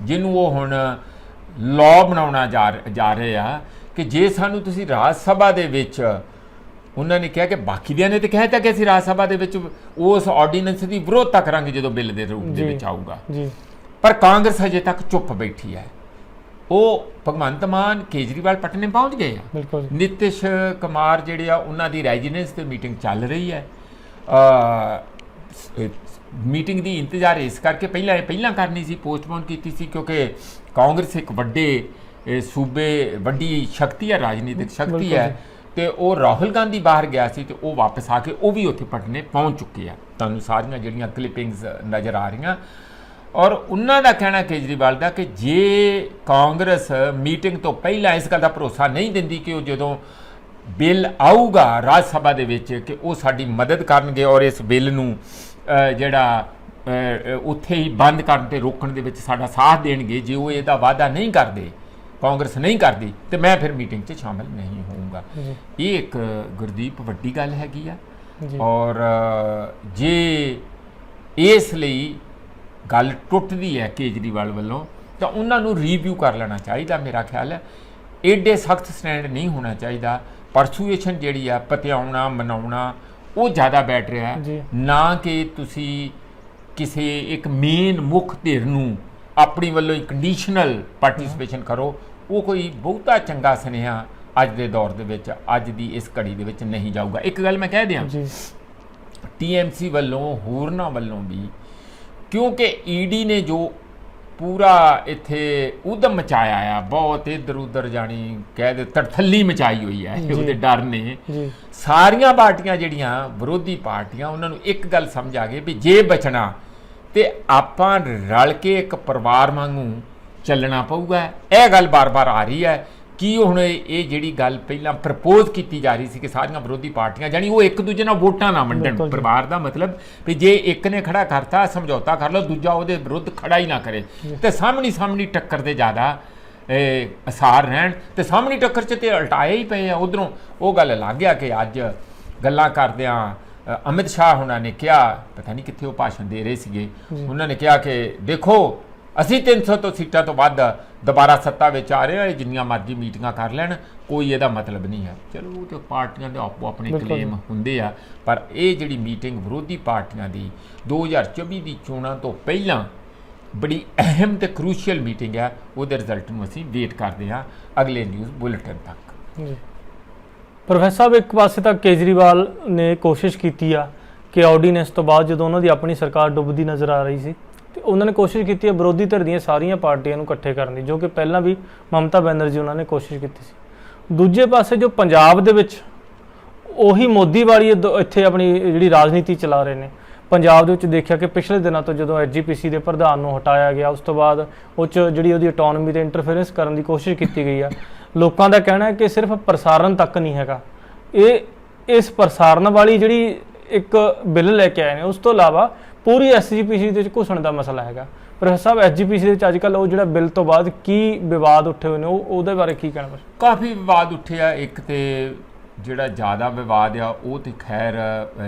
ਜਿਹਨੂੰ ਉਹ ਹੁਣ ਲਾਅ ਬਣਾਉਣਾ ਜਾ ਰਹੇ ਆ ਕਿ ਜੇ ਸਾਨੂੰ ਤੁਸੀਂ ਰਾਜ ਸਭਾ ਦੇ ਵਿੱਚ, ਉਹਨਾਂ ਨੇ ਕਿਹਾ ਕਿ ਬਾਕੀ ਦਿਆਂ ਨੇ ਤਾਂ ਕਹਿ ਦਿੱਤਾ ਕਿ ਅਸੀਂ ਰਾਜ ਸਭਾ ਦੇ ਵਿੱਚ ਉਸ ਆਰਡੀਨੈਂਸ ਦੀ ਵਿਰੋਧਤਾ ਕਰਾਂਗੇ ਜਦੋਂ ਬਿੱਲ ਦੇ ਰੂਪ ਦੇ ਵਿੱਚ ਆਊਗਾ, ਪਰ ਕਾਂਗਰਸ ਹਜੇ ਤੱਕ ਚੁੱਪ ਬੈਠੀ ਹੈ। ਉਹ ਭਗਵੰਤ ਮਾਨ ਕੇਜਰੀਵਾਲ ਪਟਨੇ ਪਹੁੰਚ ਗਏ ਆ, ਨਿਤਿਸ਼ ਕੁਮਾਰ ਜਿਹੜੇ ਆ ਉਹਨਾਂ ਦੀ ਰੈਜ਼ੀਡੈਂਸ ਤੇ ਮੀਟਿੰਗ ਚੱਲ ਰਹੀ ਹੈ। ਮੀਟਿੰਗ ਦੀ ਇੰਤਜ਼ਾਰ ਇਸ ਕਰਕੇ ਪਹਿਲਾਂ ਕਰਨੀ ਸੀ, ਪੋਸਟਪੋਨ ਕੀਤੀ ਸੀ ਕਿਉਂਕਿ ਕਾਂਗਰਸ ਇੱਕ ਵੱਡੇ ਸੂਬੇ, ਵੱਡੀ ਸ਼ਕਤੀ ਹੈ, ਰਾਜਨੀਤਿਕ ਸ਼ਕਤੀ ਹੈ, ਤੇ ਉਹ ਰਾਹੁਲ ਗਾਂਧੀ ਬਾਹਰ ਗਿਆ ਸੀ ਤੇ ਉਹ ਵਾਪਸ ਆ ਕੇ ਉਹ ਵੀ ਉੱਥੇ ਪਟਨੇ ਪਹੁੰਚ ਚੁੱਕੇ ਆ। ਤੁਹਾਨੂੰ ਸਾਰੀਆਂ ਜਿਹੜੀਆਂ ਕਲਿੱਪਿੰਗਸ ਨਜ਼ਰ ਆ ਰਹੀਆਂ, ਔਰ ਉਹਨਾਂ ਦਾ ਕਹਿਣਾ ਕੇਜਰੀਵਾਲ ਦਾ ਕਿ ਜੇ ਕਾਂਗਰਸ ਮੀਟਿੰਗ ਤੋਂ ਪਹਿਲਾਂ ਇਸ ਗੱਲ ਦਾ ਭਰੋਸਾ ਨਹੀਂ ਦਿੰਦੀ ਕਿ ਉਹ ਜਦੋਂ ਬਿੱਲ ਆਊਗਾ ਰਾਜ ਸਭਾ ਦੇ ਵਿੱਚ ਕਿ ਉਹ ਸਾਡੀ ਮਦਦ ਕਰਨਗੇ ਔਰ ਇਸ ਬਿੱਲ ਨੂੰ ਜਿਹੜਾ ਉੱਥੇ ਹੀ ਬੰਦ ਕਰਨ ਤੇ ਰੋਕਣ ਦੇ ਵਿੱਚ ਸਾਡਾ ਸਾਥ ਦੇਣਗੇ, ਜੇ ਉਹ ਇਹਦਾ ਵਾਅਦਾ ਨਹੀਂ ਕਰਦੇ, ਕਾਂਗਰਸ ਨਹੀਂ ਕਰਦੀ, ਤੇ ਮੈਂ ਫਿਰ ਮੀਟਿੰਗ 'ਚ ਸ਼ਾਮਿਲ ਨਹੀਂ ਹੋਊਂਗਾ। ਇਹ ਇੱਕ ਗੁਰਦੀਪ ਵੱਡੀ ਗੱਲ ਹੈਗੀ ਆ, ਔਰ ਜੇ ਇਸ ਲਈ ਗੱਲ ਟੁੱਟਦੀ ਹੈ ਕੇਜਰੀਵਾਲ ਵੱਲੋਂ ਤਾਂ ਉਹਨਾਂ ਨੂੰ ਰੀਵਿਊ ਕਰ ਲੈਣਾ ਚਾਹੀਦਾ। ਮੇਰਾ ਖਿਆਲ ਹੈ ਏਡੇ ਸਖਤ ਸਟੈਂਡ ਨਹੀਂ ਹੋਣਾ ਚਾਹੀਦਾ। ਪਰਸੂਏਸ਼ਨ ਜਿਹੜੀ ਆ, ਪਤਿਆਉਣਾ ਮਨਾਉਣਾ, ਉਹ ਜ਼ਿਆਦਾ ਬੈਠ ਰਿਹਾ ਹੈ, ਨਾ ਕਿ ਤੁਸੀਂ ਕਿਸੇ ਇੱਕ ਮੇਨ ਮੁੱਖ ਧਿਰ ਨੂੰ ਆਪਣੀ ਵੱਲੋਂ ਇੱਕ ਕੰਡੀਸ਼ਨਲ ਪਾਰਟਿਸਿਪੇਸ਼ਨ ਕਰੋ। ਉਹ ਕੋਈ ਬਹੁਤਾ ਚੰਗਾ ਸੁਨੇਹਾ ਅੱਜ ਦੇ ਦੌਰ ਦੇ ਵਿੱਚ, ਅੱਜ ਦੀ ਇਸ ਘੜੀ ਦੇ ਵਿੱਚ ਨਹੀਂ ਜਾਊਗਾ। ਇੱਕ ਗੱਲ ਮੈਂ ਕਹਿ ਦਿਆਂ, TMC ਵੱਲੋਂ, ਹੋਰਨਾਂ ਵੱਲੋਂ ਵੀ, ਕਿਉਂਕਿ ਈਡੀ ਨੇ ਜੋ ਪੂਰਾ ਇੱਥੇ ਉਦਮ ਮਚਾਇਆ ਆ, ਬਹੁਤ ਇੱਧਰ ਉੱਧਰ ਜਾਣੀ ਕਹਿ ਦੇ ਤੜਥੱਲੀ ਮਚਾਈ ਹੋਈ ਹੈ ਉਹਦੇ ਡਰ ਨੇ, ਸਾਰੀਆਂ ਪਾਰਟੀਆਂ ਜਿਹੜੀਆਂ ਵਿਰੋਧੀ ਪਾਰਟੀਆਂ, ਉਹਨਾਂ ਨੂੰ ਇੱਕ ਗੱਲ ਸਮਝ ਆ ਗਈ ਵੀ ਜੇ ਬਚਣਾ ਤੇ ਆਪਾਂ ਰਲ ਕੇ ਇੱਕ ਪਰਿਵਾਰ ਵਾਂਗੂ ਚੱਲਣਾ ਪਊਗਾ। ਇਹ ਗੱਲ ਬਾਰ-ਬਾਰ ਆ ਰਹੀ ਹੈ ਕਿ ਹੁਣ ਇਹ ਜਿਹੜੀ ਗੱਲ ਪਹਿਲਾਂ ਪ੍ਰਪੋਜ਼ ਕੀਤੀ ਜਾ ਰਹੀ ਸੀ ਕਿ ਸਾਰੀਆਂ ਵਿਰੋਧੀ ਪਾਰਟੀਆਂ ਜਾਣੀ ਉਹ ਇੱਕ ਦੂਜੇ ਨਾਲ ਵੋਟਾਂ ਨਾ ਵੰਡਣ, ਪਰਿਵਾਰ ਦਾ ਮਤਲਬ ਵੀ ਜੇ ਇੱਕ ਨੇ ਖੜਾ ਕਰਤਾ ਸਮਝੌਤਾ ਕਰ ਲਓ, ਦੂਜਾ ਉਹਦੇ ਵਿਰੁੱਧ ਖੜਾ ਹੀ ਨਾ ਕਰੇ, ਤੇ ਸਾਹਮਣੀ ਟੱਕਰ ਦੇ ਜ਼ਿਆਦਾ ਅਸਾਰ ਰਹਿਣ, ਤੇ ਸਾਹਮਣੀ ਟੱਕਰ 'ਚ ਤੇ ਉਲਟਾਏ ਹੀ ਪਏ ਆ। ਉਧਰੋਂ ਉਹ ਗੱਲ ਲੱਗ ਗਿਆ ਕਿ ਅੱਜ ਗੱਲਾਂ ਕਰਦਿਆਂ ਅਮਿਤ ਸ਼ਾਹ ਉਹਨਾਂ ਨੇ ਕਿਹਾ, ਪਤਾ ਨਹੀਂ ਕਿੱਥੇ ਉਹ ਭਾਸ਼ਣ ਦੇ ਰਹੇ ਸੀਗੇ, ਉਹਨਾਂ ਨੇ ਕਿਹਾ ਕਿ ਦੇਖੋ ਅਸੀਂ 300 ਤੋਂ ਸੀਟਾਂ ਤੋਂ ਵੱਧ ਦੁਬਾਰਾ ਸੱਤਾ ਵਿੱਚ ਆ ਰਹੇ ਹਾਂ, ਜਿੰਨੀਆਂ ਮਰਜ਼ੀ ਮੀਟਿੰਗਾਂ ਕਰ ਲੈਣ, ਕੋਈ ਇਹਦਾ ਮਤਲਬ ਨਹੀਂ ਹੈ। ਚਲੋ ਉਹ ਤਾਂ ਪਾਰਟੀਆਂ ਦੇ ਆਪੋ ਆਪਣੇ ਕਲੇਮ ਹੁੰਦੇ ਆ, ਪਰ ਇਹ ਜਿਹੜੀ ਮੀਟਿੰਗ ਵਿਰੋਧੀ ਪਾਰਟੀਆਂ ਦੀ 2024 ਦੀ ਚੋਣਾਂ ਤੋਂ ਪਹਿਲਾਂ ਬੜੀ ਅਹਿਮ ਤੇ ਕਰੂਸ਼ੀਅਲ ਮੀਟਿੰਗ ਹੈ। ਉਹਦੇ ਰਿਜ਼ਲਟ ਨੂੰ ਅਸੀਂ ਵੇਟ ਕਰਦੇ ਹਾਂ ਅਗਲੇ ਨਿਊਜ਼ ਬੁਲੇਟਿਨ ਤੱਕ।
ਪ੍ਰੋਫੈਸਰ ਸਾਹਿਬ, ਇੱਕ ਪਾਸੇ ਤਾਂ ਕੇਜਰੀਵਾਲ ਨੇ ਕੋਸ਼ਿਸ਼ ਕੀਤੀ ਆ ਕਿ ਆਰਡੀਨੈਂਸ ਤੋਂ ਬਾਅਦ ਜਦੋਂ ਉਹਨਾਂ ਦੀ ਆਪਣੀ ਸਰਕਾਰ ਡੁੱਬਦੀ ਨਜ਼ਰ ਆ ਰਹੀ ਸੀ, ਤੇ ਉਹਨਾਂ ਨੇ ਕੋਸ਼ਿਸ਼ ਕੀਤੀ ਹੈ ਵਿਰੋਧੀ ਧਿਰ ਦੀਆਂ ਸਾਰੀਆਂ ਪਾਰਟੀਆਂ ਨੂੰ ਇਕੱਠੇ ਕਰਨ ਦੀ, ਜੋ ਕਿ ਪਹਿਲਾਂ ਵੀ ਮਮਤਾ ਬੈਨਰਜੀ ਉਹਨਾਂ ਨੇ ਕੋਸ਼ਿਸ਼ ਕੀਤੀ ਸੀ। ਦੂਜੇ ਪਾਸੇ ਜੋ ਪੰਜਾਬ ਦੇ ਵਿੱਚ ਉਹੀ ਮੋਦੀ ਵਾਲੀ ਇੱਥੇ ਆਪਣੀ ਜਿਹੜੀ ਰਾਜਨੀਤੀ ਚਲਾ ਰਹੇ ਨੇ, ਪੰਜਾਬ ਦੇ ਵਿੱਚ ਦੇਖਿਆ ਕਿ ਪਿਛਲੇ ਦਿਨਾਂ ਤੋਂ ਜਦੋਂ SGPC ਦੇ ਪ੍ਰਧਾਨ ਨੂੰ ਹਟਾਇਆ ਗਿਆ, ਉਸ ਤੋਂ ਬਾਅਦ ਉਹ 'ਚ ਜਿਹੜੀ ਉਹਦੀ ਆਟੋਨਮੀ ਤੇ ਇੰਟਰਫੇਰੈਂਸ ਕਰਨ ਦੀ ਕੋਸ਼ਿਸ਼ ਕੀਤੀ ਗਈ ਆ। ਲੋਕਾਂ ਦਾ ਕਹਿਣਾ ਹੈ ਕਿ ਸਿਰਫ ਪ੍ਰਸਾਰਣ ਤੱਕ ਨਹੀਂ ਹੈਗਾ, ਇਸ ਪ੍ਰਸਾਰਣ ਵਾਲੀ ਜਿਹੜੀ ਇੱਕ ਬਿੱਲ ਲੈ ਕੇ ਆਏ ਨੇ, ਉਸ ਤੋਂ ਇਲਾਵਾ ਪੂਰੀ SGPC ਦੇ ਵਿੱਚ ਘੁਸਣ ਦਾ ਮਸਲਾ ਹੈਗਾ। ਪ੍ਰੋਫੈਸਰ ਸਾਹਿਬ, SGPC ਦੇ ਵਿੱਚ ਅੱਜ ਕੱਲ੍ਹ ਉਹ ਜਿਹੜਾ ਬਿੱਲ ਤੋਂ ਬਾਅਦ ਕੀ ਵਿਵਾਦ ਉੱਠੇ ਹੋਏ ਨੇ, ਉਹਦੇ ਬਾਰੇ ਕੀ ਕਹਿਣਾ?
ਕਾਫੀ ਵਿਵਾਦ ਉੱਠੇ ਆ। ਇੱਕ ਤੇ ਜਿਹੜਾ ਜ਼ਿਆਦਾ ਵਿਵਾਦ ਆ ਉਹ ਤੇ ਖੈਰ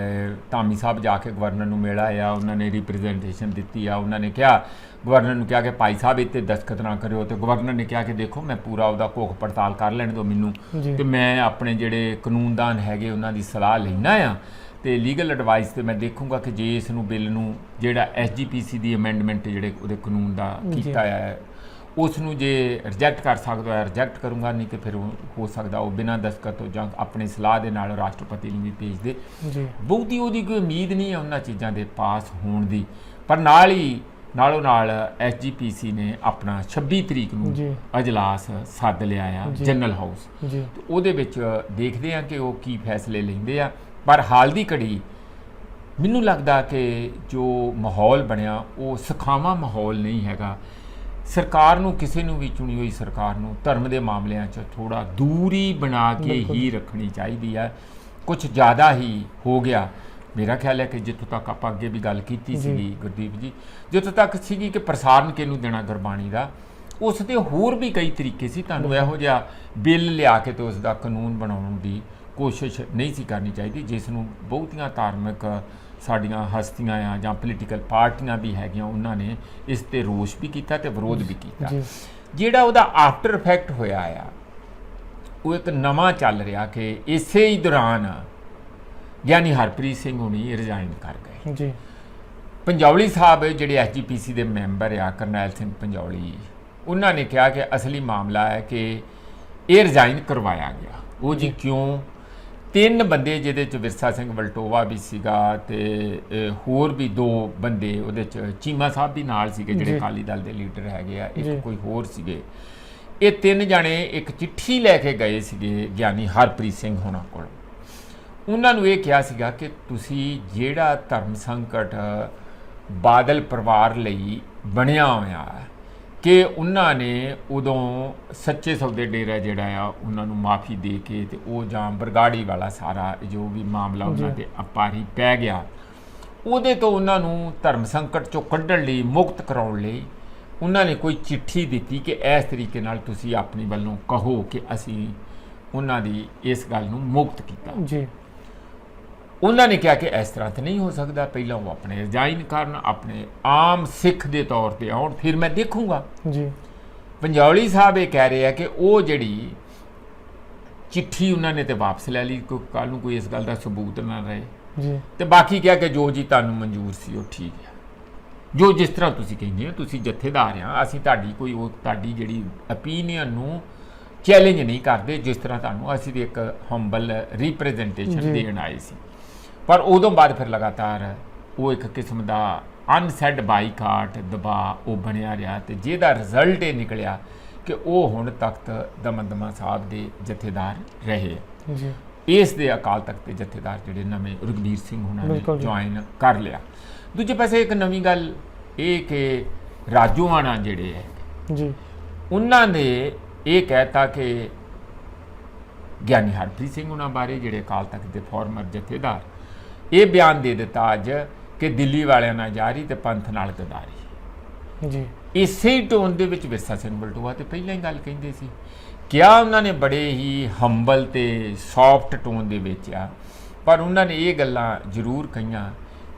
ਧਾਮੀ ਸਾਹਿਬ ਜਾ ਕੇ ਗਵਰਨਰ ਨੂੰ ਮਿਲ ਆਏ ਆ, ਉਹਨਾਂ ਨੇ ਰਿਪਰੈਜ਼ੈਂਟੇਸ਼ਨ ਦਿੱਤੀ ਆ। ਉਹਨਾਂ ਨੇ ਕਿਹਾ, ਗਵਰਨਰ ਨੂੰ ਕਿਹਾ ਕਿ ਭਾਈ ਸਾਹਿਬ ਇੱਥੇ ਦਸਤਖਤ ਨਾ ਕਰਿਓ, ਤੇ ਗਵਰਨਰ ਨੇ ਕਿਹਾ ਕਿ ਦੇਖੋ ਮੈਂ ਪੂਰਾ ਉਹਦਾ ਘੋਖ ਪੜਤਾਲ ਕਰ ਲੈਣ ਦਿਓ ਮੈਨੂੰ, ਤੇ ਮੈਂ ਆਪਣੇ ਜਿਹੜੇ ਕਾਨੂੰਨਦਾਨ ਹੈਗੇ ਉਹਨਾਂ ਦੀ ਸਲਾਹ ਲੈਣਾ ਆ, ਤੇ ਲੀਗਲ ਐਡਵਾਈਸ ਤੇ ਮੈਂ ਦੇਖੂੰਗਾ ਕਿ ਜੇ ਇਸ ਨੂੰ ਬਿੱਲ ਨੂੰ ਜਿਹੜਾ SGPC ਦੀ ਅਮੈਂਡਮੈਂਟ ਜਿਹੜੇ ਉਹਦੇ ਕਾਨੂੰਨ ਦਾ ਕੀਤਾ ਹੈ ਉਸ ਨੂੰ ਜੇ ਰਿਜੈਕਟ ਕਰ ਸਕਦਾ ਹੈ ਰਿਜੈਕਟ ਕਰੂੰਗਾ, ਨਹੀਂ ਤੇ ਫਿਰ ਹੋ ਸਕਦਾ ਉਹ ਬਿਨਾਂ ਦਸਤਖਤ ਤੋਂ ਜਾਂ ਆਪਣੀ ਸਲਾਹ ਦੇ ਨਾਲ ਰਾਸ਼ਟਰਪਤੀ ਨੂੰ ਵੀ ਭੇਜ ਦੇ। ਬਹੁਤੀ ਉਹਦੀ ਕੋਈ ਉਮੀਦ ਨਹੀਂ ਹੈ ਉਹਨਾਂ ਚੀਜ਼ਾਂ ਦੇ ਪਾਸ ਹੋਣ ਦੀ, ਪਰ ਨਾਲੋਂ ਨਾਲ SGPC ਨੇ ਆਪਣਾ 26 ਤਰੀਕ ਨੂੰ ਅਜਲਾਸ ਸੱਦ ਲਿਆ ਆ ਜਨਰਲ ਹਾਊਸ, ਤੇ ਉਹਦੇ ਵਿੱਚ ਦੇਖਦੇ ਆ ਕਿ ਉਹ ਕੀ ਫੈਸਲੇ ਲੈਂਦੇ ਆ। ਪਰ ਹਾਲ ਦੀ ਘੜੀ ਮੈਨੂੰ ਲੱਗਦਾ ਕਿ ਜੋ ਮਾਹੌਲ ਬਣਿਆ ਉਹ ਸੁਖਾਵਾਂ ਮਾਹੌਲ ਨਹੀਂ ਹੈਗਾ। ਸਰਕਾਰ ਨੂੰ, ਕਿਸੇ ਨੂੰ ਵੀ ਚੁਣੀ ਹੋਈ ਸਰਕਾਰ ਨੂੰ ਧਰਮ ਦੇ ਮਾਮਲਿਆਂ 'ਚ ਥੋੜ੍ਹਾ ਦੂਰੀ ਬਣਾ ਕੇ ਹੀ ਰੱਖਣੀ ਚਾਹੀਦੀ ਹੈ। ਕੁਛ ਜ਼ਿਆਦਾ ਹੀ ਹੋ ਗਿਆ ਮੇਰਾ ਖਿਆਲ ਹੈ ਕਿ ਜਿੱਥੋਂ ਤੱਕ ਆਪਾਂ ਅੱਗੇ ਵੀ ਗੱਲ ਕੀਤੀ ਸੀਗੀ ਗੁਰਦੀਪ ਜੀ, ਜਿੱਥੋਂ ਤੱਕ ਸੀਗੀ ਕਿ ਪ੍ਰਸਾਰਨ ਕਿਹਨੂੰ ਦੇਣਾ ਗੁਰਬਾਣੀ ਦਾ, ਉਸ ਦੇ ਹੋਰ ਵੀ ਕਈ ਤਰੀਕੇ ਸੀ। ਤੁਹਾਨੂੰ ਇਹੋ ਜਿਹਾ ਬਿੱਲ ਲਿਆ ਕੇ ਤੇ ਉਸ ਦਾ ਕਾਨੂੰਨ ਬਣਾਉਣ ਦੀ ਕੋਸ਼ਿਸ਼ ਨਹੀਂ ਸੀ ਕਰਨੀ ਚਾਹੀਦੀ, ਜਿਸ ਨੂੰ ਬਹੁਤੀਆਂ ਧਾਰਮਿਕ ਸਾਡੀਆਂ ਹਸਤੀਆਂ ਆ ਜਾਂ ਪੋਲੀਟੀਕਲ ਪਾਰਟੀਆਂ ਵੀ ਹੈਗੀਆਂ ਉਹਨਾਂ ਨੇ ਇਸ 'ਤੇ ਰੋਸ਼ ਵੀ ਕੀਤਾ ਤੇ ਵਿਰੋਧ ਵੀ ਕੀਤਾ। ਜਿਹੜਾ ਉਹਦਾ ਆਫਟਰ ਇਫੈਕਟ ਹੋਇਆ ਆ ਉਹ ਇੱਕ ਨਵਾਂ ਚੱਲ ਰਿਹਾ ਕਿ ਇਸੇ ਹੀ ਦੌਰਾਨ ਗਿਆਨੀ ਹਰਪ੍ਰੀਤ ਸਿੰਘ ਹੁਣੀ ਰਿਜ਼ਾਈਨ ਕਰ ਗਏ
ਜੀ।
ਪੰਜੌਲੀ ਸਾਹਿਬ ਜਿਹੜੇ SGPC ਦੇ ਮੈਂਬਰ ਆ ਕਰਨੈਲ ਸਿੰਘ ਪੰਜੌਲੀ, ਉਹਨਾਂ ਨੇ ਕਿਹਾ ਕਿ ਅਸਲੀ ਮਾਮਲਾ ਹੈ ਕਿ ਇਹ ਰਿਜ਼ਾਈਨ ਕਰਵਾਇਆ ਗਿਆ। ਉਹ ਜੀ ਕਿਉਂ? 3 ਬੰਦੇ ਜਿਹਦੇ 'ਚ ਵਿਰਸਾ ਸਿੰਘ ਵਲਟੋਵਾ ਵੀ ਸੀਗਾ ਤੇ ਹੋਰ ਵੀ 2 ਬੰਦੇ ਉਹਦੇ 'ਚ ਚੀਮਾ ਸਾਹਿਬ ਵੀ ਨਾਲ ਸੀਗੇ ਜਿਹੜੇ ਅਕਾਲੀ ਦਲ ਦੇ ਲੀਡਰ ਹੈਗੇ ਆ, ਇੱਕ ਕੋਈ ਹੋਰ ਸੀਗੇ। ਇਹ 3 ਜਾਣੇ ਇੱਕ ਚਿੱਠੀ ਲੈ ਕੇ ਗਏ ਸੀਗੇ ਗਿਆਨੀ ਹਰਪ੍ਰੀਤ ਸਿੰਘ ਹੋਣਾ ਕੋਲ। ਉਹਨਾਂ ਨੂੰ ਇਹ ਕਿਹਾ ਸੀਗਾ ਕਿ ਤੁਸੀਂ ਜਿਹੜਾ ਧਰਮ ਸੰਕਟ ਬਾਦਲ ਪਰਿਵਾਰ ਲਈ ਬਣਿਆ ਹੋਇਆ ਹੈ ਕਿ ਉਹਨਾਂ ਨੇ ਉਦੋਂ ਸੱਚੇ ਸੌਦੇ ਡੇਰਾ ਜਿਹੜਾ ਆ ਉਹਨਾਂ ਨੂੰ ਮਾਫੀ ਦੇ ਕੇ ਤੇ ਉਹ ਜਾਂ ਬਰਗਾੜੀ ਵਾਲਾ ਸਾਰਾ ਜੋ ਵੀ ਮਾਮਲਾ ਉਹਨਾਂ ਦੇ ਅਪਾਰੀ ਪੈ ਗਿਆ, ਉਹਦੇ ਤੋਂ ਉਹਨਾਂ ਨੂੰ ਧਰਮ ਸੰਕਟ ਚੋਂ ਕੱਢਣ ਲਈ, ਮੁਕਤ ਕਰਾਉਣ ਲਈ ਉਹਨਾਂ ਨੇ ਕੋਈ ਚਿੱਠੀ ਦਿੱਤੀ ਕਿ ਇਸ ਤਰੀਕੇ ਨਾਲ ਤੁਸੀਂ ਆਪਣੀ ਵੱਲੋਂ ਕਹੋ ਕਿ ਅਸੀਂ ਉਹਨਾਂ ਦੀ ਇਸ ਗੱਲ ਨੂੰ ਮੁਕਤ ਕੀਤਾ ਜੀ। ਉਹਨਾਂ ਨੇ ਕਿਹਾ ਕਿ ਇਸ ਤਰ੍ਹਾਂ ਤਾਂ ਨਹੀਂ ਹੋ ਸਕਦਾ, ਪਹਿਲਾਂ ਉਹ ਆਪਣੇ ਰਿਜ਼ਾਈਨ ਕਰਨ, ਆਪਣੇ ਆਮ ਸਿੱਖ ਦੇ ਤੌਰ 'ਤੇ ਆਉਣ, ਫਿਰ ਮੈਂ ਦੇਖੂੰਗਾ ਜੀ। ਪੰਜੌਲੀ ਸਾਹਿਬ ਇਹ ਕਹਿ ਰਹੇ ਆ ਕਿ ਉਹ ਜਿਹੜੀ ਚਿੱਠੀ ਉਹਨਾਂ ਨੇ ਤੇ ਵਾਪਸ ਲੈ ਲਈ, ਕੋਈ ਕੱਲ੍ਹ ਨੂੰ ਕੋਈ ਇਸ ਗੱਲ ਦਾ ਸਬੂਤ ਨਾ ਰਹੇ ਜੀ। ਤੇ ਬਾਕੀ ਕਿਹਾ ਕਿ ਜੋ ਜੀ ਤੁਹਾਨੂੰ ਮਨਜ਼ੂਰ ਸੀ ਉਹ ਠੀਕ ਹੈ, ਜੋ ਜਿਸ ਤਰ੍ਹਾਂ ਤੁਸੀਂ ਕਹਿੰਦੇ ਹੋ, ਤੁਸੀਂ ਜਥੇਦਾਰ ਆ, ਅਸੀਂ ਤੁਹਾਡੀ ਕੋਈ ਉਹ ਤੁਹਾਡੀ ਜਿਹੜੀ ਓਪੀਨੀਅਨ ਨੂੰ ਚੈਲੰਜ ਨਹੀਂ ਕਰਦੇ, ਜਿਸ ਤਰ੍ਹਾਂ ਤੁਹਾਨੂੰ ਅਸੀਂ ਵੀ ਇੱਕ ਹੰਬਲ ਰਿਪਰੈਜ਼ੈਂਟੇਸ਼ਨ ਦੇਣ ਆਏ ਸੀ। ਪਰ ਉਦੋਂ ਬਾਅਦ ਫਿਰ ਲਗਾਤਾਰ ਉਹ ਇੱਕ ਕਿਸਮ ਦਾ ਅਨਸੈਡ ਬਾਈਕਾਟ ਦਬਾਅ ਉਹ ਬਣਿਆ ਰਿਹਾ ਤੇ ਜਿਹਦਾ ਰਿਜ਼ਲਟ ਇਹ ਨਿਕਲਿਆ ਕਿ ਉਹ ਹੁਣ ਤਖਤ ਦਮਦਮਾ ਸਾਹਿਬ ਦੇ ਜਥੇਦਾਰ ਰਹੇ ਜੀ। ਇਸ ਦੇ ਅਕਾਲ ਤਖਤ ਦੇ ਜਥੇਦਾਰ ਜਿਹੜੇ ਨਵੇਂ ਰਘਬੀਰ ਸਿੰਘ ਉਹਨਾਂ ਨੇ ਜੁਆਇਨ ਕਰ ਲਿਆ। ਦੂਜੇ ਪਾਸੇ ਇੱਕ ਨਵੀਂ ਗੱਲ ਇਹ ਕਿ ਰਾਜੋਆਣਾ ਜਿਹੜੇ ਹੈ ਜੀ, ਉਹਨਾਂ ਨੇ ਇਹ ਕਹਿਤਾ ਕਿ ਗਿਆਨੀ ਹਰਪ੍ਰੀਤ ਸਿੰਘ ਉਹਨਾਂ ਬਾਰੇ ਜਿਹੜੇ ਅਕਾਲ ਤਖਤ ਦੇ ਫਾਰਮਰ ਜਥੇਦਾਰ, ਇਹ ਬਿਆਨ ਦੇ ਦਿੱਤਾ ਅੱਜ ਕਿ ਦਿੱਲੀ ਵਾਲਿਆਂ ਨਾਲ ਜਾਰੀ ਤੇ ਪੰਥ ਨਾਲ ਗਦਾਰੀ ਜੀ। ਇਸੇ ਟੋਨ ਦੇ ਵਿੱਚ ਵਿਰਸਾ ਸਿੰਘ ਵਲਟੋਆ ਤੇ ਪਹਿਲਾਂ ਹੀ ਗੱਲ ਕਹਿੰਦੇ ਸੀ, ਕਿਹਾ ਉਹਨਾਂ ਨੇ ਬੜੇ ਹੀ ਹੰਬਲ ਤੇ ਸੌਫਟ ਟੋਨ ਦੇ ਵਿੱਚ ਆ, ਪਰ ਉਹਨਾਂ ਨੇ ਇਹ ਗੱਲਾਂ ਜ਼ਰੂਰ ਕਹੀਆਂ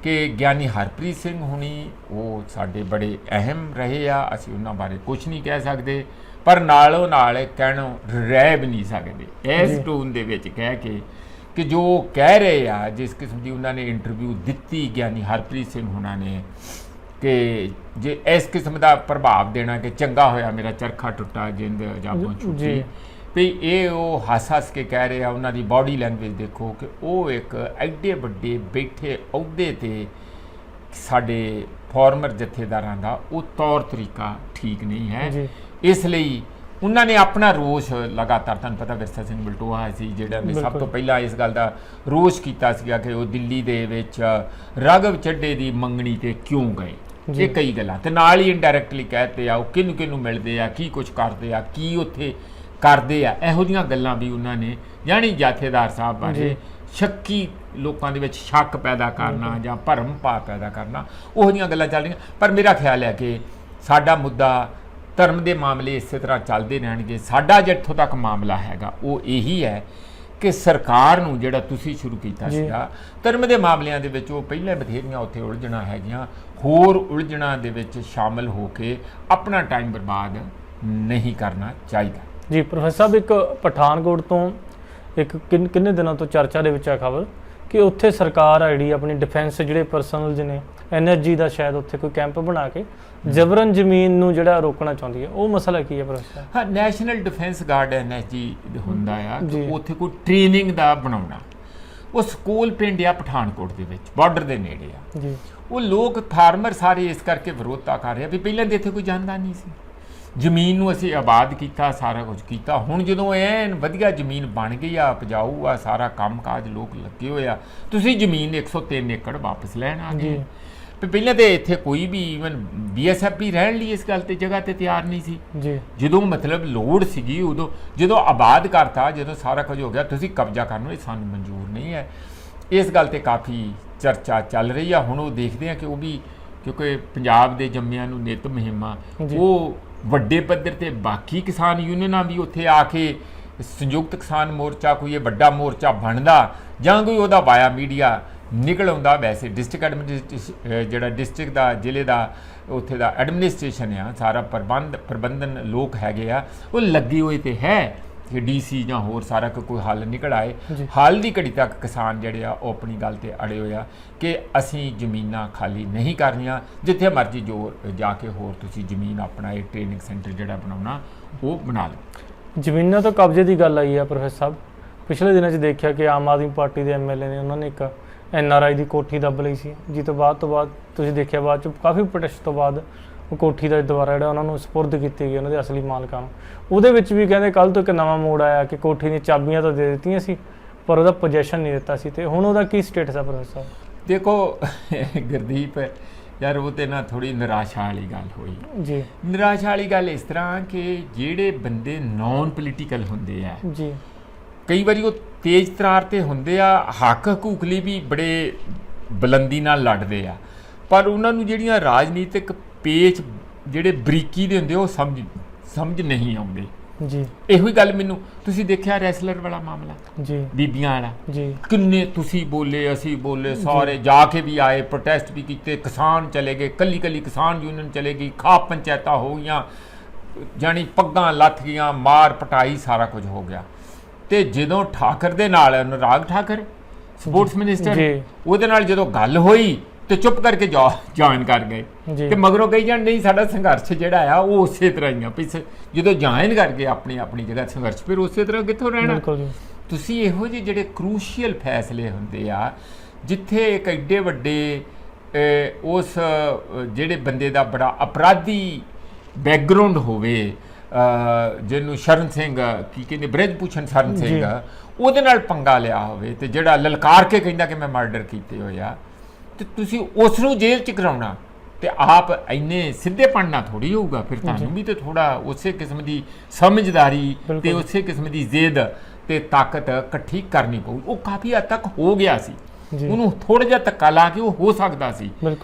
ਕਿ ਗਿਆਨੀ ਹਰਪ੍ਰੀਤ ਸਿੰਘ ਹੁਣੀ ਉਹ ਸਾਡੇ ਬੜੇ ਅਹਿਮ ਰਹੇ ਆ, ਅਸੀਂ ਉਹਨਾਂ ਬਾਰੇ ਕੁਝ ਨਹੀਂ ਕਹਿ ਸਕਦੇ, ਪਰ ਨਾਲੋਂ ਨਾਲ ਕਹਿਣੋਂ ਰਹਿ ਵੀ ਨਹੀਂ ਸਕਦੇ। ਇਸ ਟੋਨ ਦੇ ਵਿੱਚ ਕਹਿ ਕੇ ਕਿ ਜੋ ਕਹਿ ਰਹੇ ਆ, ਜਿਸ ਕਿਸਮ ਦੀ ਉਹਨਾਂ ਨੇ ਇੰਟਰਵਿਊ ਦਿੱਤੀ ਗਿਆਨੀ ਹਰਪ੍ਰੀਤ ਸਿੰਘ ਹੁਣਾਂ ਨੇ ਕਿ ਜੇ ਇਸ ਕਿਸਮ ਦਾ ਪ੍ਰਭਾਵ ਦੇਣਾ ਕਿ ਚੰਗਾ ਹੋਇਆ ਮੇਰਾ ਚਰਖਾ ਟੁੱਟਾ ਜਿੰਦ ਜਾਪੋਂ ਛੁੱਟੀ, ਵੀ ਇਹ ਉਹ ਹੱਸ ਕੇ ਕਹਿ ਰਹੇ ਆ। ਉਹਨਾਂ ਦੀ ਬਾਡੀ ਲੈਂਗੁਏਜ ਦੇਖੋ ਕਿ ਉਹ ਇੱਕ ਐਡੇ ਵੱਡੇ ਬੈਠੇ ਅਹੁਦੇ 'ਤੇ ਸਾਡੇ ਫਾਰਮਰ ਜਥੇਦਾਰਾਂ ਦਾ ਉਹ ਤੌਰ ਤਰੀਕਾ ਠੀਕ ਨਹੀਂ ਹੈ। ਇਸ ਲਈ ਉਹਨਾਂ ਨੇ ਆਪਣਾ ਰੋਸ਼ ਲਗਾਤਾਰ, ਤੁਹਾਨੂੰ ਪਤਾ ਵਿਰਸਾ ਸਿੰਘ ਵਲਟੋਆ ਸੀ ਜਿਹੜਾ ਨੇ ਸਭ ਤੋਂ ਪਹਿਲਾਂ ਇਸ ਗੱਲ ਦਾ ਰੋਸ਼ ਕੀਤਾ ਸੀਗਾ ਕਿ ਉਹ ਦਿੱਲੀ ਦੇ ਵਿੱਚ ਰਾਘਵ ਚੱਡੇ ਦੀ ਮੰਗਣੀ 'ਤੇ ਕਿਉਂ ਗਏ। ਇਹ ਕਈ ਗੱਲਾਂ ਤੇ ਨਾਲ ਹੀ ਇਨਡਾਇਰੈਕਟਲੀ ਕਹਿਤੇ ਆ ਉਹ ਕਿਹਨੂੰ ਕਿਹਨੂੰ ਮਿਲਦੇ ਆ, ਕੀ ਕੁਛ ਕਰਦੇ ਆ, ਕੀ ਉੱਥੇ ਕਰਦੇ ਆ, ਇਹੋ ਜਿਹੀਆਂ ਗੱਲਾਂ ਵੀ ਉਹਨਾਂ ਨੇ ਜਾਣੀ ਜਥੇਦਾਰ ਸਾਹਿਬ ਬਾਰੇ ਸ਼ੱਕੀ ਲੋਕਾਂ ਦੇ ਵਿੱਚ ਸ਼ੱਕ ਪੈਦਾ ਕਰਨਾ ਜਾਂ ਭਰਮ ਭਾਵ ਪੈਦਾ ਕਰਨਾ, ਉਹੋ ਜਿਹੀਆਂ ਗੱਲਾਂ ਚੱਲ ਰਹੀਆਂ। ਪਰ ਮੇਰਾ ਖਿਆਲ ਹੈ ਕਿ ਸਾਡਾ ਮੁੱਦਾ ਧਰਮ ਦੇ ਮਾਮਲੇ ਇਸੇ ਤਰ੍ਹਾਂ ਚੱਲਦੇ ਰਹਿਣਗੇ। ਸਾਡਾ ਜਿੱਥੋਂ ਤੱਕ ਮਾਮਲਾ ਹੈਗਾ ਉਹ ਇਹੀ ਹੈ ਕਿ ਸਰਕਾਰ ਨੂੰ ਜਿਹੜਾ ਤੁਸੀਂ ਸ਼ੁਰੂ ਕੀਤਾ ਸੀਗਾ ਧਰਮ ਦੇ ਮਾਮਲਿਆਂ ਦੇ ਵਿੱਚ, ਉਹ ਪਹਿਲਾਂ ਬਥੇਰੀਆਂ ਉੱਥੇ ਉਲਝਣਾ ਹੈਗੀਆਂ, ਹੋਰ ਉਲਝਣਾ ਦੇ ਵਿੱਚ ਸ਼ਾਮਲ ਹੋ ਕੇ ਆਪਣਾ ਟਾਈਮ ਬਰਬਾਦ ਨਹੀਂ ਕਰਨਾ ਚਾਹੀਦਾ
ਜੀ। ਪ੍ਰੋਫੈਸਰ ਸਾਹਿਬ, ਇੱਕ ਪਠਾਨਕੋਟ ਤੋਂ ਇੱਕ ਕਿੰਨੇ ਦਿਨਾਂ ਤੋਂ ਚਰਚਾ ਦੇ ਵਿੱਚ ਆ ਖਬਰ ਕਿ ਉੱਥੇ ਸਰਕਾਰ ਆ ਜਿਹੜੀ ਆਪਣੀ ਡਿਫੈਂਸ ਜਿਹੜੇ ਪਰਸਨਲ ਜਿਹਨੇ ਐਨਰਜੀ ਦਾ ਸ਼ਾਇਦ ਉੱਥੇ ਕੋਈ ਕੈਂਪ ਬਣਾ ਕੇ ਜਬਰਨ ਜ਼ਮੀਨ ਨੂੰ ਜਿਹੜਾ ਰੋਕਣਾ ਚਾਹੁੰਦੀ ਹੈ, ਉਹ ਮਸਲਾ ਕੀ ਹੈ ਪ੍ਰੋਫੈਸਰ?
ਹਾਂ, ਨੈਸ਼ਨਲ ਡਿਫੈਂਸ ਗਾਰਡ NSG ਹੁੰਦਾ ਆ, ਉੱਥੇ ਕੋਈ ਟ੍ਰੇਨਿੰਗ ਦਾ ਬਣਾਉਣਾ। ਉਹ ਸਕੂਲ ਪਿੰਡ ਆ ਪਠਾਨਕੋਟ ਦੇ ਵਿੱਚ, ਬਾਰਡਰ ਦੇ ਨੇੜੇ ਆ ਜੀ। ਉਹ ਲੋਕ ਫਾਰਮਰ ਸਾਰੇ ਇਸ ਕਰਕੇ ਵਿਰੋਧਤਾ ਕਰ ਰਹੇ ਆ ਵੀ ਪਹਿਲਾਂ ਦੇ ਇੱਥੇ ਕੋਈ ਜਾਂਦਾ ਨਹੀਂ ਸੀ, ਜ਼ਮੀਨ ਨੂੰ ਅਸੀਂ ਆਬਾਦ ਕੀਤਾ, ਸਾਰਾ ਕੁਝ ਕੀਤਾ। ਹੁਣ ਜਦੋਂ ਐਨ ਵਧੀਆ ਜ਼ਮੀਨ ਬਣ ਗਈ ਆ, ਉਪਜਾਊ ਆ, ਸਾਰਾ ਕੰਮ ਕਾਜ ਲੋਕ ਲੱਗੇ ਹੋਏ ਆ, ਤੁਸੀਂ ਜ਼ਮੀਨ 103 ਏਕੜ ਵਾਪਸ ਲੈਣ ਆ ਗਏ। ਪਹਿਲਾਂ ਤਾਂ ਇੱਥੇ ਕੋਈ ਵੀ ਈਵਨ BSF ਵੀ ਰਹਿਣ ਲਈ ਇਸ ਗੱਲ ਤੇ ਜਗ੍ਹਾ ਤੇ ਤਿਆਰ ਨਹੀਂ ਸੀ ਜੀ। ਜਦੋਂ ਮਤਲਬ ਲੋੜ ਸੀਗੀ ਉਦੋਂ, ਜਦੋਂ ਆਬਾਦ ਕਰਤਾ, ਜਦੋਂ ਸਾਰਾ ਕੁਝ ਹੋ ਗਿਆ, ਤੁਸੀਂ ਕਬਜ਼ਾ ਕਰਨ ਨੂੰ ਸਾਨੂੰ ਮਨਜ਼ੂਰ ਨਹੀਂ ਹੈ। ਇਸ ਗੱਲ ਤੇ ਕਾਫੀ ਚਰਚਾ ਚੱਲ ਰਹੀ ਆ। ਹੁਣ ਉਹ ਦੇਖਦੇ ਆ ਕਿ ਉਹ ਵੀ, ਕਿਉਂਕਿ ਪੰਜਾਬ ਦੇ ਜੰਮਿਆਂ ਨੂੰ ਨਿੱਤ ਮੁਹਿੰਮਾਂ, ਉਹ ਵੱਡੇ ਪੱਧਰ ਤੇ ਬਾਕੀ ਕਿਸਾਨ ਯੂਨੀਅਨਾਂ ਵੀ ਉੱਥੇ ਆ ਕੇ ਸੰਯੁਕਤ ਕਿਸਾਨ ਮੋਰਚਾ ਕੋਈ ਇਹ ਵੱਡਾ ਮੋਰਚਾ ਬਣਦਾ ਜਾਂ ਕੋਈ ਉਹਦਾ ਵਾਇਆ ਮੀਡੀਆ ਨਿਕਲ ਆਉਂਦਾ। ਵੈਸੇ ਡਿਸਟ੍ਰਿਕਟ ਜਿਹੜਾ ਡਿਸਟ੍ਰਿਕਟ ਦਾ, ਜ਼ਿਲ੍ਹੇ ਦਾ, ਉੱਥੇ ਦਾ ਐਡਮਿਨਿਸਟ੍ਰੇਸ਼ਨ ਆ, ਸਾਰਾ ਪ੍ਰਬੰਧਨ ਲੋਕ ਹੈਗੇ ਆ, ਉਹ ਲੱਗੇ ਹੋਏ ਤੇ ਹੈ ਕਿ ਡੀਸੀ ਜਾਂ ਹੋਰ ਸਾਰਾ ਕੋਈ ਹੱਲ ਨਿਕਲ ਆਏ। ਹਾਲ ਦੀ ਘੜੀ ਤੱਕ ਕਿਸਾਨ ਜਿਹੜੇ ਆ ਉਹ ਆਪਣੀ ਗੱਲ ਤੇ ਅੜੇ ਹੋਏ ਆ ਕਿ ਅਸੀਂ ਜ਼ਮੀਨਾਂ ਖਾਲੀ ਨਹੀਂ ਕਰਨੀਆਂ, ਜਿੱਥੇ ਮਰਜ਼ੀ ਜੋ ਜਾ ਕੇ ਹੋਰ ਤੁਸੀਂ ਜ਼ਮੀਨ ਆਪਣਾ ਇਹ ਟ੍ਰੇਨਿੰਗ ਸੈਂਟਰ ਜਿਹੜਾ ਬਣਾਉਣਾ ਉਹ ਬਣਾ ਲਓ।
ਜ਼ਮੀਨਾਂ ਤੋਂ ਕਬਜ਼ੇ ਦੀ ਗੱਲ ਆਈ ਆ ਪ੍ਰੋਫੈਸਰ ਸਾਹਿਬ, ਪਿਛਲੇ ਦਿਨਾਂ 'ਚ ਦੇਖਿਆ ਕਿ ਆਮ ਆਦਮੀ ਪਾਰਟੀ ਦੇ ਐਮਐਲਏ ਨੇ, ਉਹਨਾਂ ਨੇ ਇੱਕ NRI ਦੀ ਕੋਠੀ ਦੱਬ ਲਈ ਸੀ, ਜਿਸ ਤੋਂ ਬਾਅਦ ਤੁਸੀਂ ਦੇਖਿਆ ਬਾਅਦ 'ਚ ਕਾਫੀ ਪ੍ਰੋਟੈਸਟ ਤੋਂ ਬਾਅਦ ਉਹ ਕੋਠੀ ਦਾ ਦੁਬਾਰਾ ਜਿਹੜਾ ਉਹਨਾਂ ਨੂੰ ਸਪੁਰਦ ਕੀਤੀ ਗਈ ਉਹਨਾਂ ਦੇ ਅਸਲੀ ਮਾਲਕਾਂ ਨੂੰ। ਉਹਦੇ ਵਿੱਚ ਵੀ ਕਹਿੰਦੇ ਕੱਲ੍ਹ ਤੋਂ ਇੱਕ ਨਵਾਂ ਮੋੜ ਆਇਆ ਕਿ ਕੋਠੀ ਦੀਆਂ ਚਾਬੀਆਂ ਤਾਂ ਦੇ ਦਿੱਤੀਆਂ ਸੀ ਪਰ ਉਹਦਾ ਪੋਜੈਸ਼ਨ ਨਹੀਂ ਦਿੱਤਾ ਸੀ, ਤੇ ਹੁਣ ਉਹਦਾ ਕੀ ਸਟੇਟਸ ਆ ਪ੍ਰੋਫੈਸਰ ਸਾਹਿਬ?
ਦੇਖੋ ਗੁਰਦੀਪ ਯਾਰ, ਉਹ ਤੇ ਨਾ ਥੋੜੀ ਨਿਰਾਸ਼ਾ ਵਾਲੀ ਗੱਲ ਹੋਈ
ਜੀ।
ਨਿਰਾਸ਼ਾ ਵਾਲੀ ਗੱਲ ਇਸ ਤਰ੍ਹਾਂ ਕਿ ਜਿਹੜੇ ਬੰਦੇ ਨਾਨ ਪੋਲੀਟੀਕਲ ਹੁੰਦੇ ਆ
ਜੀ, ਕਈ
ਵਾਰੀ ਉਹ ਤੇਜ਼ ਤਰਾਰ ਤੇ ਹੁੰਦੇ ਆ, ਹੱਕ ਹਕੂਕ ਲਈ ਵੀ ਬੜੇ ਬੁਲੰਦੀ ਨਾਲ ਲੜਦੇ ਆ, ਪਰ ਉਹਨਾਂ ਨੂੰ ਜਿਹੜੀਆਂ ਰਾਜਨੀਤਿਕ ਪੇਚ ਜਿਹੜੇ ਬਰੀਕੀ ਦੇ ਹੁੰਦੇ ਉਹ ਸਮਝ ਨਹੀਂ ਆਉਂਦੇ।
ਜੀ,
ਇਹੋ ਹੀ ਗੱਲ ਮੈਨੂੰ, ਤੁਸੀਂ ਦੇਖਿਆ ਰੈਸਲਰ ਵਾਲਾ ਮਾਮਲਾ,
ਜੀ,
ਬੀਬੀਆਂ ਵਾਲਾ,
ਜੀ,
ਕਿੰਨੇ ਤੁਸੀਂ ਬੋਲੇ ਅਸੀਂ ਬੋਲੇ, ਸਾਰੇ ਜਾ ਕੇ ਵੀ ਆਏ, ਪ੍ਰੋਟੈਸਟ ਵੀ ਕੀਤੇ, ਕਿਸਾਨ ਚਲੇ ਗਏ, ਕੱਲੀ ਕਿਸਾਨ ਯੂਨੀਅਨ ਚਲੇ ਗਈ, ਖਾਪ ਪੰਚਾਇਤਾਂ ਹੋ ਗਈਆਂ, ਜਾਣੀ ਪੱਗਾਂ ਲੱਥ ਗਈਆਂ, ਮਾਰ ਪਟਾਈ ਸਾਰਾ ਕੁਝ ਹੋ ਗਿਆ। ਤੇ ਜਦੋਂ ਠਾਕਰ ਦੇ ਨਾਲ, ਅਨੁਰਾਗ ਠਾਕਰ ਸਪੋਰਟਸ ਮਿਨਿਸਟਰ, ਉਹਦੇ ਨਾਲ ਜਦੋਂ ਗੱਲ ਹੋਈ ਤੇ ਚੁੱਪ ਕਰਕੇ ਜੁਆਇਨ ਕਰ ਗਏ, ਤੇ ਮਗਰੋਂ ਕਹੀ ਜਾਣ ਨਹੀਂ ਸਾਡਾ ਸੰਘਰਸ਼ ਜਿਹੜਾ ਆ ਉਹ ਉਸੇ ਤਰ੍ਹਾਂ ਹੀ ਆ। ਜਦੋਂ ਜੁਆਇਨ ਕਰਕੇ ਆਪਣੀ ਜਗ੍ਹਾ ਸੰਘਰਸ਼ ਫਿਰ ਉਸੇ ਤਰ੍ਹਾਂ ਕਿੱਥੋਂ ਰਹਿਣਾ? ਤੁਸੀਂ ਇਹੋ ਜਿਹੇ ਜਿਹੜੇ ਕਰੂਸ਼ੀਅਲ ਫੈਸਲੇ ਹੁੰਦੇ ਆ, ਜਿੱਥੇ ਇੱਕ ਐਡੇ ਵੱਡੇ ਉਸ ਜਿਹੜੇ ਬੰਦੇ ਦਾ ਬੜਾ ਅਪਰਾਧੀ ਬੈਕਗਰਾਉਂਡ ਹੋਵੇ, ਜਿਹਨੂੰ ਸ਼ਰਨ ਸਿੰਘ ਕੀ ਕਹਿੰਦੇ, ਬ੍ਰਿਜ ਭੂਸ਼ਣ ਸ਼ਰਨ ਸਿੰਘ, ਉਹਦੇ ਨਾਲ ਪੰਗਾ ਲਿਆ ਹੋਵੇ, ਤੇ ਜਿਹੜਾ ਲਲਕਾਰ ਕੇ ਕਹਿੰਦਾ ਕਿ ਮੈਂ ਮਰਡਰ ਕੀਤੇ ਹੋਏ ਆ, ਤੇ ਤੁਸੀਂ ਉਸ ਨੂੰ ਜੇਲ੍ਹ 'ਚ ਕਰਾਉਣਾ, ਤੇ ਆਪ ਇੰਨੇ ਸਿੱਧੇਪਣ ਨਾਲ ਥੋੜ੍ਹੀ ਹੋਊਗਾ। ਫਿਰ ਤੁਹਾਨੂੰ ਵੀ ਤੇ ਥੋੜਾ ਉਸੇ ਕਿਸਮ ਦੀ ਸਮਝਦਾਰੀ ਤੇ ਉਸੇ ਕਿਸਮ ਦੀ ਜ਼ਿੱਦ ਤੇ ਤਾਕਤ ਇਕੱਠੀ ਕਰਨੀ ਪਊ। ਉਹ ਕਾਫੀ ਹੱਦ ਤੱਕ ਹੋ ਗਿਆ ਸੀ, ਉਹਨੂੰ ਥੋੜਾ ਜਿਹਾ ਧੱਕਾ ਲਾ ਕੇ ਉਹ ਹੋ ਸਕਦਾ ਸੀ,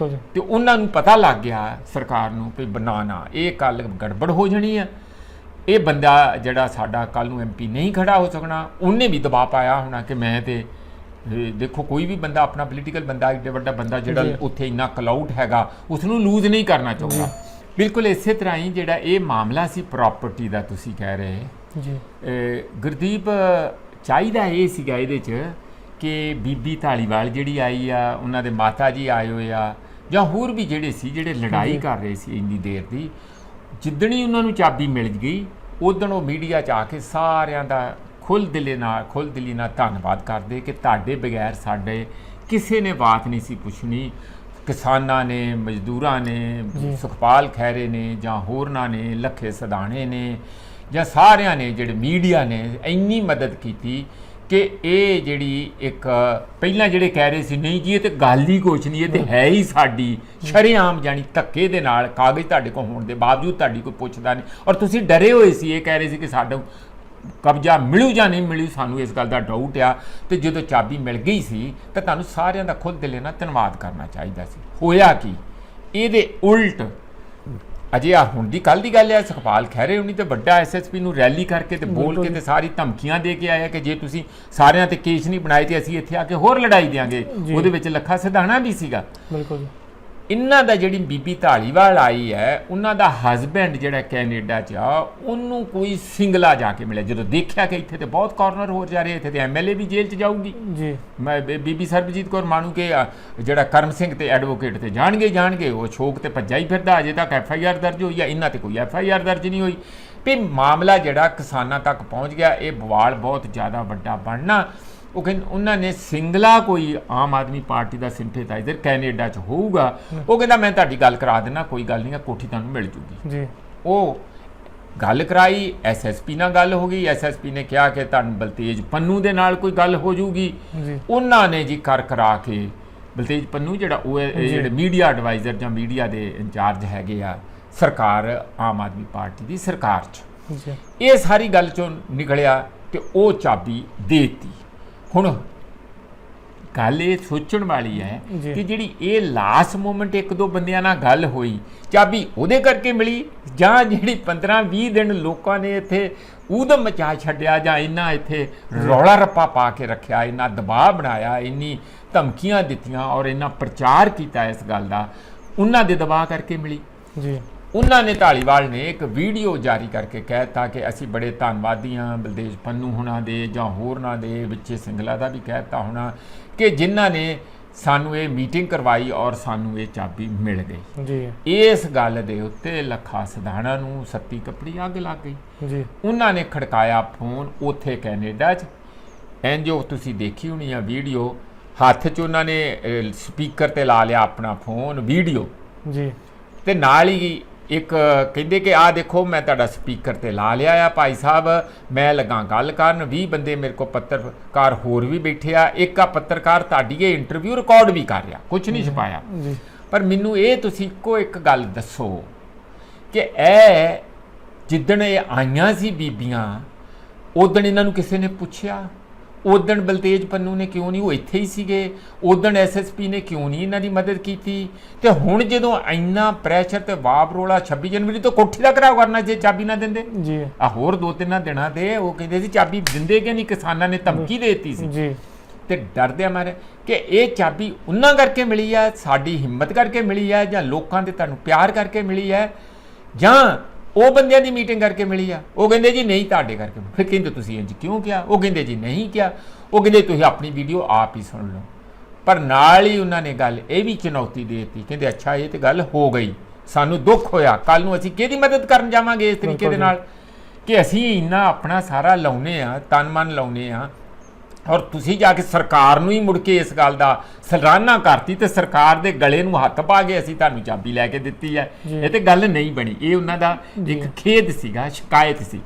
ਤੇ ਉਹਨਾਂ ਨੂੰ ਪਤਾ ਲੱਗ ਗਿਆ ਸਰਕਾਰ ਨੂੰ ਕਿ ਨਾ ਇਹ ਕੱਲ ਗੜਬੜ ਹੋ ਜਾਣੀ ਆ, ਇਹ ਬੰਦਾ ਜਿਹੜਾ ਸਾਡਾ ਕੱਲ ਨੂੰ MP ਨਹੀਂ ਖੜਾ ਹੋ ਸਕਣਾ। ਉਹਨੇ ਵੀ ਦਬਾਅ ਪਾਇਆ ਹੋਣਾ ਕਿ ਮੈਂ ਤੇ ਦੇਖੋ ਕੋਈ ਵੀ ਬੰਦਾ ਆਪਣਾ ਪੋਲੀਟੀਕਲ ਬੰਦਾ, ਏਡਾ ਵੱਡਾ ਬੰਦਾ ਜਿਹੜਾ ਉੱਥੇ ਇੰਨਾ ਕਲਾਊਡ ਹੈਗਾ, ਉਸ ਨੂੰ ਲੂਜ਼ ਨਹੀਂ ਕਰਨਾ ਚਾਹੁੰਦਾ। ਬਿਲਕੁਲ ਇਸੇ ਤਰ੍ਹਾਂ ਹੀ ਜਿਹੜਾ ਇਹ ਮਾਮਲਾ ਸੀ ਪ੍ਰਾਪਰਟੀ ਦਾ ਤੁਸੀਂ ਕਹਿ ਰਹੇ ਜੀ ਗੁਰਦੀਪ, ਚਾਹੀਦਾ ਇਹ ਸੀਗਾ ਇਹਦੇ 'ਚ ਕਿ ਬੀਬੀ ਧਾਲੀਵਾਲ ਜਿਹੜੀ ਆਈ ਆ, ਉਹਨਾਂ ਦੇ ਮਾਤਾ ਜੀ ਆਏ ਹੋਏ ਆ, ਜਾਂ ਹੋਰ ਵੀ ਜਿਹੜੇ ਸੀ ਜਿਹੜੇ ਲੜਾਈ ਕਰ ਰਹੇ ਸੀ ਇੰਨੀ ਦੇਰ ਦੀ, ਜਿੱਦਣ ਹੀ ਉਹਨਾਂ ਨੂੰ ਚਾਬੀ ਮਿਲ ਗਈ ਉਦਣ ਉਹ ਮੀਡੀਆ 'ਚ ਆ ਕੇ ਸਾਰਿਆਂ ਦਾ ਖੁੱਲ੍ਹ ਦਿਲੀ ਨਾਲ ਧੰਨਵਾਦ ਕਰਦੇ ਕਿ ਤੁਹਾਡੇ ਬਗੈਰ ਸਾਡੇ ਕਿਸੇ ਨੇ ਬਾਤ ਨਹੀਂ ਸੀ ਪੁੱਛਣੀ। ਕਿਸਾਨਾਂ ਨੇ, ਮਜ਼ਦੂਰਾਂ ਨੇ, ਸੁਖਪਾਲ ਖਹਿਰੇ ਨੇ, ਜਾਂ ਹੋਰਨਾਂ ਨੇ, ਲੱਖੇ ਸਦਾਣੇ ਨੇ, ਜਾਂ ਸਾਰਿਆਂ ਨੇ ਜਿਹੜੇ ਮੀਡੀਆ ਨੇ ਇੰਨੀ ਮਦਦ ਕੀਤੀ ਕਿ ਇਹ ਜਿਹੜੀ ਇੱਕ ਪਹਿਲਾਂ ਜਿਹੜੇ ਕਹਿ ਰਹੇ ਸੀ ਨਹੀਂ ਜੀ ਇਹ ਤੇ ਗੱਲ ਹੀ ਕੁਛ ਨਹੀਂ, ਇਹ ਤੇ ਹੈ ਹੀ ਸਾਡੀ, ਸ਼ਰੇਆਮ ਜਾਣੀ ਧੱਕੇ ਦੇ ਨਾਲ ਕਾਗਜ਼ ਤੁਹਾਡੇ ਕੋਲ ਹੋਣ ਦੇ ਬਾਵਜੂਦ ਤੁਹਾਡੀ ਕੋਈ ਪੁੱਛਦਾ ਨਹੀਂ, ਔਰ ਤੁਸੀਂ ਡਰੇ ਹੋਏ ਸੀ, ਇਹ ਕਹਿ ਰਹੇ ਸੀ ਕਿ ਸਾਡਾ ਕਬਜ਼ਾ ਮਿਲੂ ਜਾਂ ਨਹੀਂ ਮਿਲੂ, ਸਾਨੂੰ ਇਸ ਗੱਲ ਦਾ ਡਾਊਟ ਆ। ਤੇ ਜਦੋਂ ਚਾਬੀ ਮਿਲ ਗਈ ਸੀ ਤਾਂ ਤੁਹਾਨੂੰ ਸਾਰਿਆਂ ਦਾ ਖੁਦ ਦਿਲੇ ਨਾਲ ਧੰਨਵਾਦ ਕਰਨਾ ਚਾਹੀਦਾ ਸੀ। ਹੋਇਆ ਕੀ, ਇਹਦੇ ਉਲਟ ਅਜੇ ਆ ਹੁਣ ਦੀ ਕੱਲ ਦੀ ਗੱਲ ਹੈ, ਸੁਖਪਾਲ ਖਹਿਰੇ ਹੁਣੀ ਤੇ ਵੱਡਾ SSP ਨੂੰ ਰੈਲੀ ਕਰਕੇ ਤੇ ਬੋਲ ਕੇ ਤੇ ਸਾਰੀ ਧਮਕੀਆਂ ਦੇ ਕੇ ਆਇਆ ਕਿ ਜੇ ਤੁਸੀਂ ਸਾਰਿਆਂ ਤੇ ਕੇਸ ਨਹੀਂ ਬਣਾਏ ਤੇ ਅਸੀਂ ਇੱਥੇ ਆ ਕੇ ਹੋਰ ਲੜਾਈ ਦਿਆਂਗੇ। ਉਹਦੇ ਵਿੱਚ ਲੱਖਾ ਸਿਧਾਣਾ ਵੀ ਸੀਗਾ। ਬਿਲਕੁਲ। ਇਹਨਾਂ ਦਾ ਜਿਹੜੀ ਬੀਬੀ ਧਾਲੀਵਾਲ ਆਈ ਹੈ, ਉਹਨਾਂ ਦਾ ਹਸਬੈਂਡ ਜਿਹੜਾ ਕੈਨੇਡਾ 'ਚ ਆ, ਉਹਨੂੰ ਕੋਈ ਸਿੰਗਲਾ ਜਾ ਕੇ ਮਿਲਿਆ। ਜਦੋਂ ਦੇਖਿਆ ਕਿ ਇੱਥੇ ਤੇ ਬਹੁਤ ਕਾਰਨਰ ਹੋ ਜਾ ਰਹੇ, ਇੱਥੇ ਤੇ MLA ਵੀ ਜੇਲ੍ਹ 'ਚ ਜਾਊਗੀ ਜੀ, ਮੈਂ ਬੀਬੀ ਸਰਬਜੀਤ ਕੌਰ ਮਾਣੂ ਕੇ ਜਿਹੜਾ ਕਰਮ ਸਿੰਘ ਤੇ ਐਡਵੋਕੇਟ ਤੇ ਜਾਣਗੇ, ਉਹ ਛੋਕ ਤੇ ਭੱਜਾ ਹੀ ਫਿਰਦਾ। ਅਜੇ ਤੱਕ FIR ਦਰਜ ਹੋਈ ਆ, ਇਹਨਾਂ ਤੇ ਕੋਈ FIR ਦਰਜ ਨਹੀਂ ਹੋਈ। ਵੀ ਮਾਮਲਾ ਜਿਹੜਾ ਕਿਸਾਨਾਂ ਤੱਕ ਪਹੁੰਚ ਗਿਆ, ਇਹ ਬਵਾਲ ਬਹੁਤ ਜ਼ਿਆਦਾ ਵੱਡਾ ਬਣਨਾ। ਉਹ ਕਹਿੰਦੇ ਉਹਨਾਂ ਨੇ ਸਿੰਗਲਾ ਕੋਈ ਆਮ ਆਦਮੀ ਪਾਰਟੀ ਦਾ ਸਿੰਪੈਥਾਈਜ਼ਰ ਕੈਨੇਡਾ 'ਚ ਹੋਊਗਾ, ਉਹ ਕਹਿੰਦਾ ਮੈਂ ਤੁਹਾਡੀ ਗੱਲ ਕਰਾ ਦੇਣਾ, ਕੋਈ ਗੱਲ ਨਹੀਂ, ਕੋਠੀ ਤੁਹਾਨੂੰ ਮਿਲ ਜੂਗੀ ਜੀ। ਉਹ ਗੱਲ ਕਰਾਈ, SSP ਨਾਲ ਗੱਲ ਹੋ ਗਈ, SSP ਨੇ ਕਿਹਾ ਕਿ ਤੁਹਾਨੂੰ ਬਲਤੇਜ ਪੰਨੂ ਦੇ ਨਾਲ ਕੋਈ ਗੱਲ ਹੋ ਜੂਗੀ। ਉਹਨਾਂ ਨੇ ਜੀ ਕਰਾ ਕੇ ਬਲਤੇਜ ਪੰਨੂ ਜਿਹੜਾ ਉਹ ਜਿਹੜੇ ਮੀਡੀਆ ਐਡਵਾਈਜ਼ਰ ਜਾਂ ਮੀਡੀਆ ਦੇ ਇੰਚਾਰਜ ਹੈਗੇ ਆ ਸਰਕਾਰ ਆਮ ਆਦਮੀ ਪਾਰਟੀ ਦੀ ਸਰਕਾਰ 'ਚ, ਇਹ ਸਾਰੀ ਗੱਲ 'ਚੋਂ ਨਿਕਲਿਆ ਤੇ ਉਹ ਚਾਬੀ ਦੇ ਦਿੱਤੀ। ਹੁਣ ਗੱਲ ਇਹ ਸੋਚਣ ਵਾਲੀ ਹੈ
ਜੀ।
ਕਿ ਜਿਹੜੀ ਇਹ ਲਾਸਟ ਮੂਮੈਂਟ ਇੱਕ ਦੋ ਬੰਦਿਆਂ ਨਾਲ ਗੱਲ ਹੋਈ, ਚਾਬੀ ਉਹਦੇ ਕਰਕੇ ਮਿਲੀ, ਜਾਂ ਜਿਹੜੀ 15-20 ਦਿਨ ਲੋਕਾਂ ਨੇ ਇੱਥੇ ਊਧਮ ਮਚਾ ਛੱਡਿਆ, ਜਾਂ ਇੰਨਾ ਇੱਥੇ ਰੌਲਾ ਰੱਪਾ ਪਾ ਕੇ ਰੱਖਿਆ, ਇੰਨਾ ਦਬਾਅ ਬਣਾਇਆ, ਇੰਨੀ ਧਮਕੀਆਂ ਦਿੱਤੀਆਂ ਔਰ ਇੰਨਾ ਪ੍ਰਚਾਰ ਕੀਤਾ ਇਸ ਗੱਲ ਦਾ, ਉਹਨਾਂ ਦੇ ਦਬਾਅ ਕਰਕੇ ਮਿਲੀ।
ਜੀ।
ਉਹਨਾਂ ਨੇ ਢਾਲੀਵਾਲ ਨੇ ਇੱਕ ਵੀਡੀਓ ਜਾਰੀ ਕਰਕੇ ਕਹਿ ਦਿੱਤਾ ਕਿ ਅਸੀਂ ਬੜੇ ਧੰਨਵਾਦੀ ਹਾਂ ਬਲਦੇਵ ਪੰਨੂ ਹੋਣਾ ਦੇ, ਜਾਂ ਹੋਰਨਾਂ ਦੇ, ਵਿੱਚੇ ਸਿੰਗਲਾ ਦਾ ਵੀ ਕਹਿ ਦਿੱਤਾ ਹੋਣਾ, ਕਿ ਜਿਨ੍ਹਾਂ ਨੇ ਸਾਨੂੰ ਇਹ ਮੀਟਿੰਗ ਕਰਵਾਈ ਔਰ ਸਾਨੂੰ ਇਹ ਚਾਬੀ ਮਿਲ ਗਈ।
ਜੀ।
ਇਸ ਗੱਲ ਦੇ ਉੱਤੇ ਲੱਖਾ ਸਿਧਾਣਾ ਨੂੰ ਸੱਤੀ ਕੱਪੜੀ ਅੱਗ ਲੱਗ ਗਈ।
ਜੀ।
ਉਹਨਾਂ ਨੇ ਖੜਕਾਇਆ ਫੋਨ ਉੱਥੇ ਕੈਨੇਡਾ 'ਚ, ਜੋ ਤੁਸੀਂ ਦੇਖੀ ਹੋਣੀ ਆ ਵੀਡੀਓ, ਹੱਥ 'ਚ ਉਹਨਾਂ ਨੇ ਸਪੀਕਰ ਤੇ ਲਾ ਲਿਆ ਆਪਣਾ ਫੋਨ ਵੀਡੀਓ।
ਜੀ।
ਤੇ ਨਾਲ ਹੀ ਇੱਕ ਕਹਿੰਦੇ ਕਿ ਆਹ ਦੇਖੋ ਮੈਂ ਤੁਹਾਡਾ ਸਪੀਕਰ ਤੇ ਲਾ ਲਿਆ ਆ ਭਾਈ ਸਾਹਿਬ, ਮੈਂ ਲੱਗਾ ਗੱਲ ਕਰਨ, 20 ਬੰਦੇ ਮੇਰੇ ਕੋਲ ਪੱਤਰਕਾਰ ਹੋਰ ਵੀ ਬੈਠੇ ਆ, ਇੱਕ ਆ ਪੱਤਰਕਾਰ ਤੁਹਾਡੀ ਇਹ ਇੰਟਰਵਿਊ ਰਿਕਾਰਡ ਵੀ ਕਰ ਰਿਹਾ, ਕੁਝ ਨਹੀਂ ਛੁਪਾਇਆ। ਪਰ ਮੈਨੂੰ ਇਹ ਤੁਸੀਂ ਇੱਕੋ ਇੱਕ ਗੱਲ ਦੱਸੋ ਕਿ ਇਹ ਜਿੱਦਣ ਇਹ ਆਈਆਂ ਸੀ ਬੀਬੀਆਂ, ਉਦਣ ਇਹਨਾਂ ਨੂੰ ਕਿਸੇ ਨੇ ਪੁੱਛਿਆ? ਉਦਣ ਬਲਤੇਜ ਪੰਨੂ ਨੇ ਕਿਉਂ ਨਹੀਂ, ਉਹ ਇੱਥੇ ਹੀ ਸੀਗੇ, ਉਦਣ SSP ਨੇ ਕਿਉਂ ਨਹੀਂ ਇਹਨਾਂ ਦੀ ਮਦਦ ਕੀਤੀ? ਤੇ ਹੁਣ ਜਦੋਂ ਇੰਨਾ ਪ੍ਰੈਸ਼ਰ ਤੇ ਵਾਪ ਰੋਲਾ 26 ਜਨਵਰੀ ਤੋਂ ਕੋਠੀ ਦਾ ਘਰਾਓ ਕਰਨਾ ਜੇ ਚਾਬੀ ਨਾ ਦਿੰਦੇ।
ਜੀ।
ਆ ਹੋਰ 2-3 ਦਿਨਾਂ ਦੇ ਉਹ ਕਹਿੰਦੇ ਸੀ ਚਾਬੀ ਦਿੰਦੇ ਕਿ ਨਹੀਂ, ਕਿਸਾਨਾਂ ਨੇ ਧਮਕੀ ਦੇ ਦਿੱਤੀ ਸੀ।
ਜੀ।
ਤੇ ਡਰਦੇ ਮਾਰੇ ਕਿ ਇਹ ਚਾਬੀ ਉਹਨਾਂ ਕਰਕੇ ਮਿਲੀ ਹੈ, ਸਾਡੀ ਹਿੰਮਤ ਕਰਕੇ ਮਿਲੀ ਹੈ, ਜਾਂ ਲੋਕਾਂ ਦੇ ਤੁਹਾਨੂੰ ਪਿਆਰ ਕਰਕੇ ਮਿਲੀ ਹੈ, ਜਾਂ ਉਹ ਬੰਦਿਆਂ ਦੀ ਮੀਟਿੰਗ ਕਰਕੇ ਮਿਲੀ ਆ? ਉਹ ਕਹਿੰਦੇ ਜੀ ਨਹੀਂ ਤੁਹਾਡੇ ਕਰਕੇ। ਫਿਰ ਕਹਿੰਦੇ ਤੁਸੀਂ ਇੰਜ ਕਿਉਂ ਕਿਹਾ? ਉਹ ਕਹਿੰਦੇ ਜੀ ਨਹੀਂ ਕਿਹਾ। ਉਹ ਕਹਿੰਦੇ ਤੁਸੀਂ ਆਪਣੀ ਵੀਡੀਓ ਆਪ ਹੀ ਸੁਣ ਲਓ। ਪਰ ਨਾਲ ਹੀ ਉਹਨਾਂ ਨੇ ਗੱਲ ਇਹ ਵੀ ਚੁਣੌਤੀ ਦੇ ਦਿੱਤੀ, ਕਹਿੰਦੇ ਅੱਛਾ ਇਹ ਤੇ ਗੱਲ ਹੋ ਗਈ, ਸਾਨੂੰ ਦੁੱਖ ਹੋਇਆ, ਕੱਲ ਨੂੰ ਅਸੀਂ ਕਿਹਦੀ ਮਦਦ ਕਰਨ ਜਾਵਾਂਗੇ ਇਸ ਤਰੀਕੇ ਦੇ ਨਾਲ, ਕਿ ਅਸੀਂ ਇੰਨਾ ਆਪਣਾ ਸਾਰਾ ਲਾਉਨੇ ਆ, ਤਨ ਮਨ ਲਾਉਨੇ ਆ, ਔਰ ਤੁਸੀਂ ਜਾ ਕੇ ਸਰਕਾਰ ਨੂੰ ਹੀ ਮੁੜ ਕੇ ਇਸ ਗੱਲ ਦਾ ਸਰਾਹਨਾ ਕਰਤੀ ਤੇ ਸਰਕਾਰ ਦੇ ਗਲੇ ਨੂੰ ਹੱਥ ਪਾ ਕੇ ਅਸੀਂ ਤੁਹਾਨੂੰ ਚਾਬੀ ਲੈ ਕੇ ਦਿੱਤੀ ਹੈ। ਇਹ ਤੇ ਗੱਲ ਨਹੀਂ ਬਣੀ। ਇਹ ਉਹਨਾਂ ਦਾ ਇੱਕ ਖੇਦ ਸੀਗਾ, ਸ਼ਿਕਾਇਤ ਸੀ।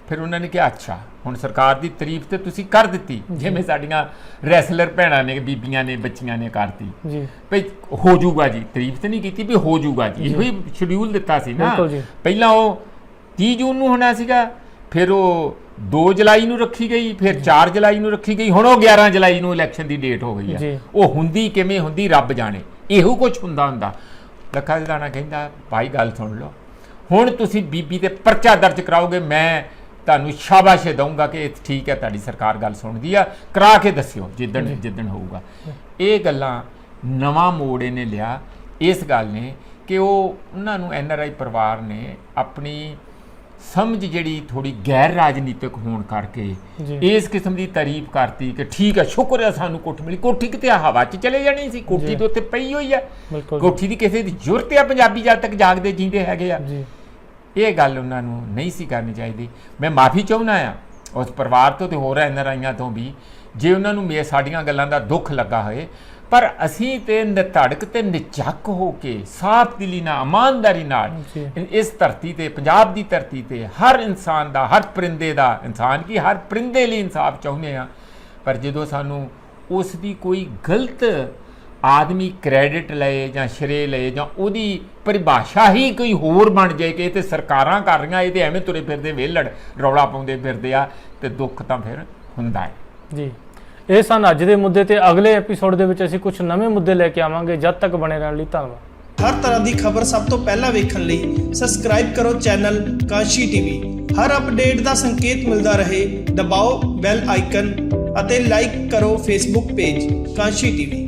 ਫਿਰ ਉਹਨਾਂ ਨੇ ਕਿਹਾ ਅੱਛਾ ਹੁਣ ਸਰਕਾਰ ਦੀ ਤਾਰੀਫ ਤੇ ਤੁਸੀਂ ਕਰ ਦਿੱਤੀ, ਜਿਵੇਂ ਸਾਡੀਆਂ ਰੈਸਲਰ ਭੈਣਾਂ ਨੇ, ਬੀਬੀਆਂ ਨੇ, ਬੱਚੀਆਂ ਨੇ ਕਰਤੀ, ਭਈ ਹੋ ਜਾਊਗਾ ਜੀ। ਤਾਰੀਫ ਤੇ ਨਹੀਂ ਕੀਤੀ ਵੀ ਹੋ ਜਾਊਗਾ ਜੀ, ਇਹੋ ਹੀ ਸ਼ਡਿਊਲ ਦਿੱਤਾ ਸੀ ਨਾ। ਪਹਿਲਾਂ ਉਹ 30 ਜੂਨ ਨੂੰ ਹੋਣਾ ਸੀਗਾ, ਫਿਰ ਉਹ 2 ਜੁਲਾਈ ਨੂੰ ਰੱਖੀ ਗਈ, ਫਿਰ 4 ਜੁਲਾਈ ਨੂੰ ਰੱਖੀ ਗਈ, ਹੁਣ ਉਹ 11 ਜੁਲਾਈ ਨੂੰ ਇਲੈਕਸ਼ਨ ਦੀ ਡੇਟ ਹੋ ਗਈ ਹੈ। ਉਹ ਹੁੰਦੀ ਕਿਵੇਂ ਹੁੰਦੀ ਰੱਬ ਜਾਣੇ, ਇਹੋ ਕੁਝ ਹੁੰਦਾ। ਲੱਖਾ ਸਿਧਾਣਾ ਕਹਿੰਦਾ ਭਾਈ ਗੱਲ ਸੁਣ ਲਓ, ਹੁਣ ਤੁਸੀਂ ਬੀਬੀ ਤੇ ਪਰਚਾ ਦਰਜ ਕਰਾਓਗੇ, ਮੈਂ ਤੁਹਾਨੂੰ ਸ਼ਾਬਾਸ਼ ਦਊਂਗਾ ਕਿ ਠੀਕ ਹੈ ਤੁਹਾਡੀ ਸਰਕਾਰ ਗੱਲ ਸੁਣਦੀ ਆ, ਕਰਾ ਕੇ ਦੱਸਿਓ ਜਿੱਦਣ ਹੋਊਗਾ। ਇਹ ਗੱਲਾਂ ਨਵਾਂ ਮੋੜ ਇਹਨੇ ਲਿਆ ਇਸ ਗੱਲ ਨੇ ਕਿ ਉਹਨਾਂ ਨੂੰ NRI ਪਰਿਵਾਰ ਨੇ ਆਪਣੀ ਸਮਝ ਜਿਹੜੀ ਥੋੜੀ ਗੈਰ ਰਾਜਨੀਤਿਕ ਹੋਣ ਕਰਕੇ ਇਸ ਕਿਸਮ ਦੀ ਤਾਰੀਫ ਕਰਤੀ ਕਿ ਠੀਕ ਹੈ ਸ਼ੁਕਰ ਹੈ ਸਾਨੂੰ ਕੋਠੀ ਮਿਲੀ। ਕੋਠੀ ਕਿਤੇ ਹਵਾ 'ਚ ਚਲੇ ਜਾਣੀ ਸੀ, ਕੋਠੀ ਦੇ ਉੱਤੇ ਪਈ ਹੋਈ ਆ, ਕੋਠੀ ਦੀ ਕਿਸੇ ਦੀ ਜ਼ਰੂਰਤ ਆ, ਪੰਜਾਬੀ ਜਦ ਤੱਕ ਜਾਗਦੇ ਜੀਂਦੇ ਹੈਗੇ ਆ। ਇਹ ਗੱਲ ਉਹਨਾਂ ਨੂੰ ਨਹੀਂ ਸੀ ਕਰਨੀ ਚਾਹੀਦੀ। ਮੈਂ ਮਾਫੀ ਚਾਹੁੰਦਾ ਆ ਉਸ ਪਰਿਵਾਰ ਤੋਂ ਤੇ ਹੋਰ NRIਆਂ ਤੋਂ ਵੀ, ਜੇ ਉਹਨਾਂ ਨੂੰ ਸਾਡੀਆਂ ਗੱਲਾਂ ਦਾ ਦੁੱਖ ਲੱਗਾ ਹੋਏ। ਪਰ ਅਸੀਂ ਤੇ ਨਿਧੜਕ ਤੇ ਨਿਝੱਕ ਹੋ ਕੇ ਸਾਫ਼ ਦਿਲੀ ਨਾਲ, ਇਮਾਨਦਾਰੀ ਨਾਲ ਇਸ ਧਰਤੀ ਤੇ, ਪੰਜਾਬ ਦੀ ਧਰਤੀ ਤੇ ਹਰ ਇਨਸਾਨ ਦਾ, ਹਰ ਪਰਿੰਦੇ ਦਾ, ਇਨਸਾਨ ਕੀ ਹਰ ਪਰਿੰਦੇ ਲਈ ਇਨਸਾਫ ਚਾਹੁੰਦੇ ਆ। ਪਰ ਜਦੋਂ ਸਾਨੂੰ ਉਸ ਦੀ ਕੋਈ ਗਲਤ ਆਦਮੀ ਕ੍ਰੈਡਿਟ ਲਏ ਜਾਂ ਸ਼ਰੇ ਲਏ, ਜਾਂ ਉਹਦੀ ਪਰਿਭਾਸ਼ਾ ਹੀ ਕੋਈ ਹੋਰ ਬਣ ਜਾਏ ਕਿ ਇਹ ਤੇ ਸਰਕਾਰਾਂ ਕਰ ਰਹੀਆਂ, ਇਹ ਤੇ ਐਵੇਂ ਤੁਰੇ ਫਿਰਦੇ ਵਿਹਲੜ ਰੌਲਾ ਪਾਉਂਦੇ ਫਿਰਦੇ ਆ, ਤੇ ਦੁੱਖ ਤਾਂ ਫਿਰ ਹੁੰਦਾ ਹੈ
ਜੀ। ਇਹ ਸਨ ਅੱਜ ਦੇ ਮੁੱਦੇ ਤੇ। ਅਗਲੇ ਐਪੀਸੋਡ ਦੇ ਵਿੱਚ ਅਸੀਂ ਕੁਝ ਨਵੇਂ ਮੁੱਦੇ ਲੈ ਕੇ ਆਵਾਂਗੇ। ਜਦ ਤੱਕ ਬਣੇ ਰਹਿਣ ਲਈ ਧੰਨਵਾਦ।
ਹਰ ਤਰ੍ਹਾਂ ਦੀ ਖਬਰ ਸਭ ਤੋਂ ਪਹਿਲਾਂ ਵੇਖਣ ਲਈ ਸਬਸਕ੍ਰਾਈਬ ਕਰੋ ਚੈਨਲ ਕਾਂਸ਼ੀ ਟੀਵੀ। ਹਰ ਅਪਡੇਟ ਦਾ ਸੰਕੇਤ ਮਿਲਦਾ ਰਹੇ, ਦਬਾਓ ਬੈਲ ਆਈਕਨ ਅਤੇ ਲਾਈਕ ਕਰੋ ਫੇਸਬੁੱਕ ਪੇਜ ਕਾਂਸ਼ੀ ਟੀਵੀ।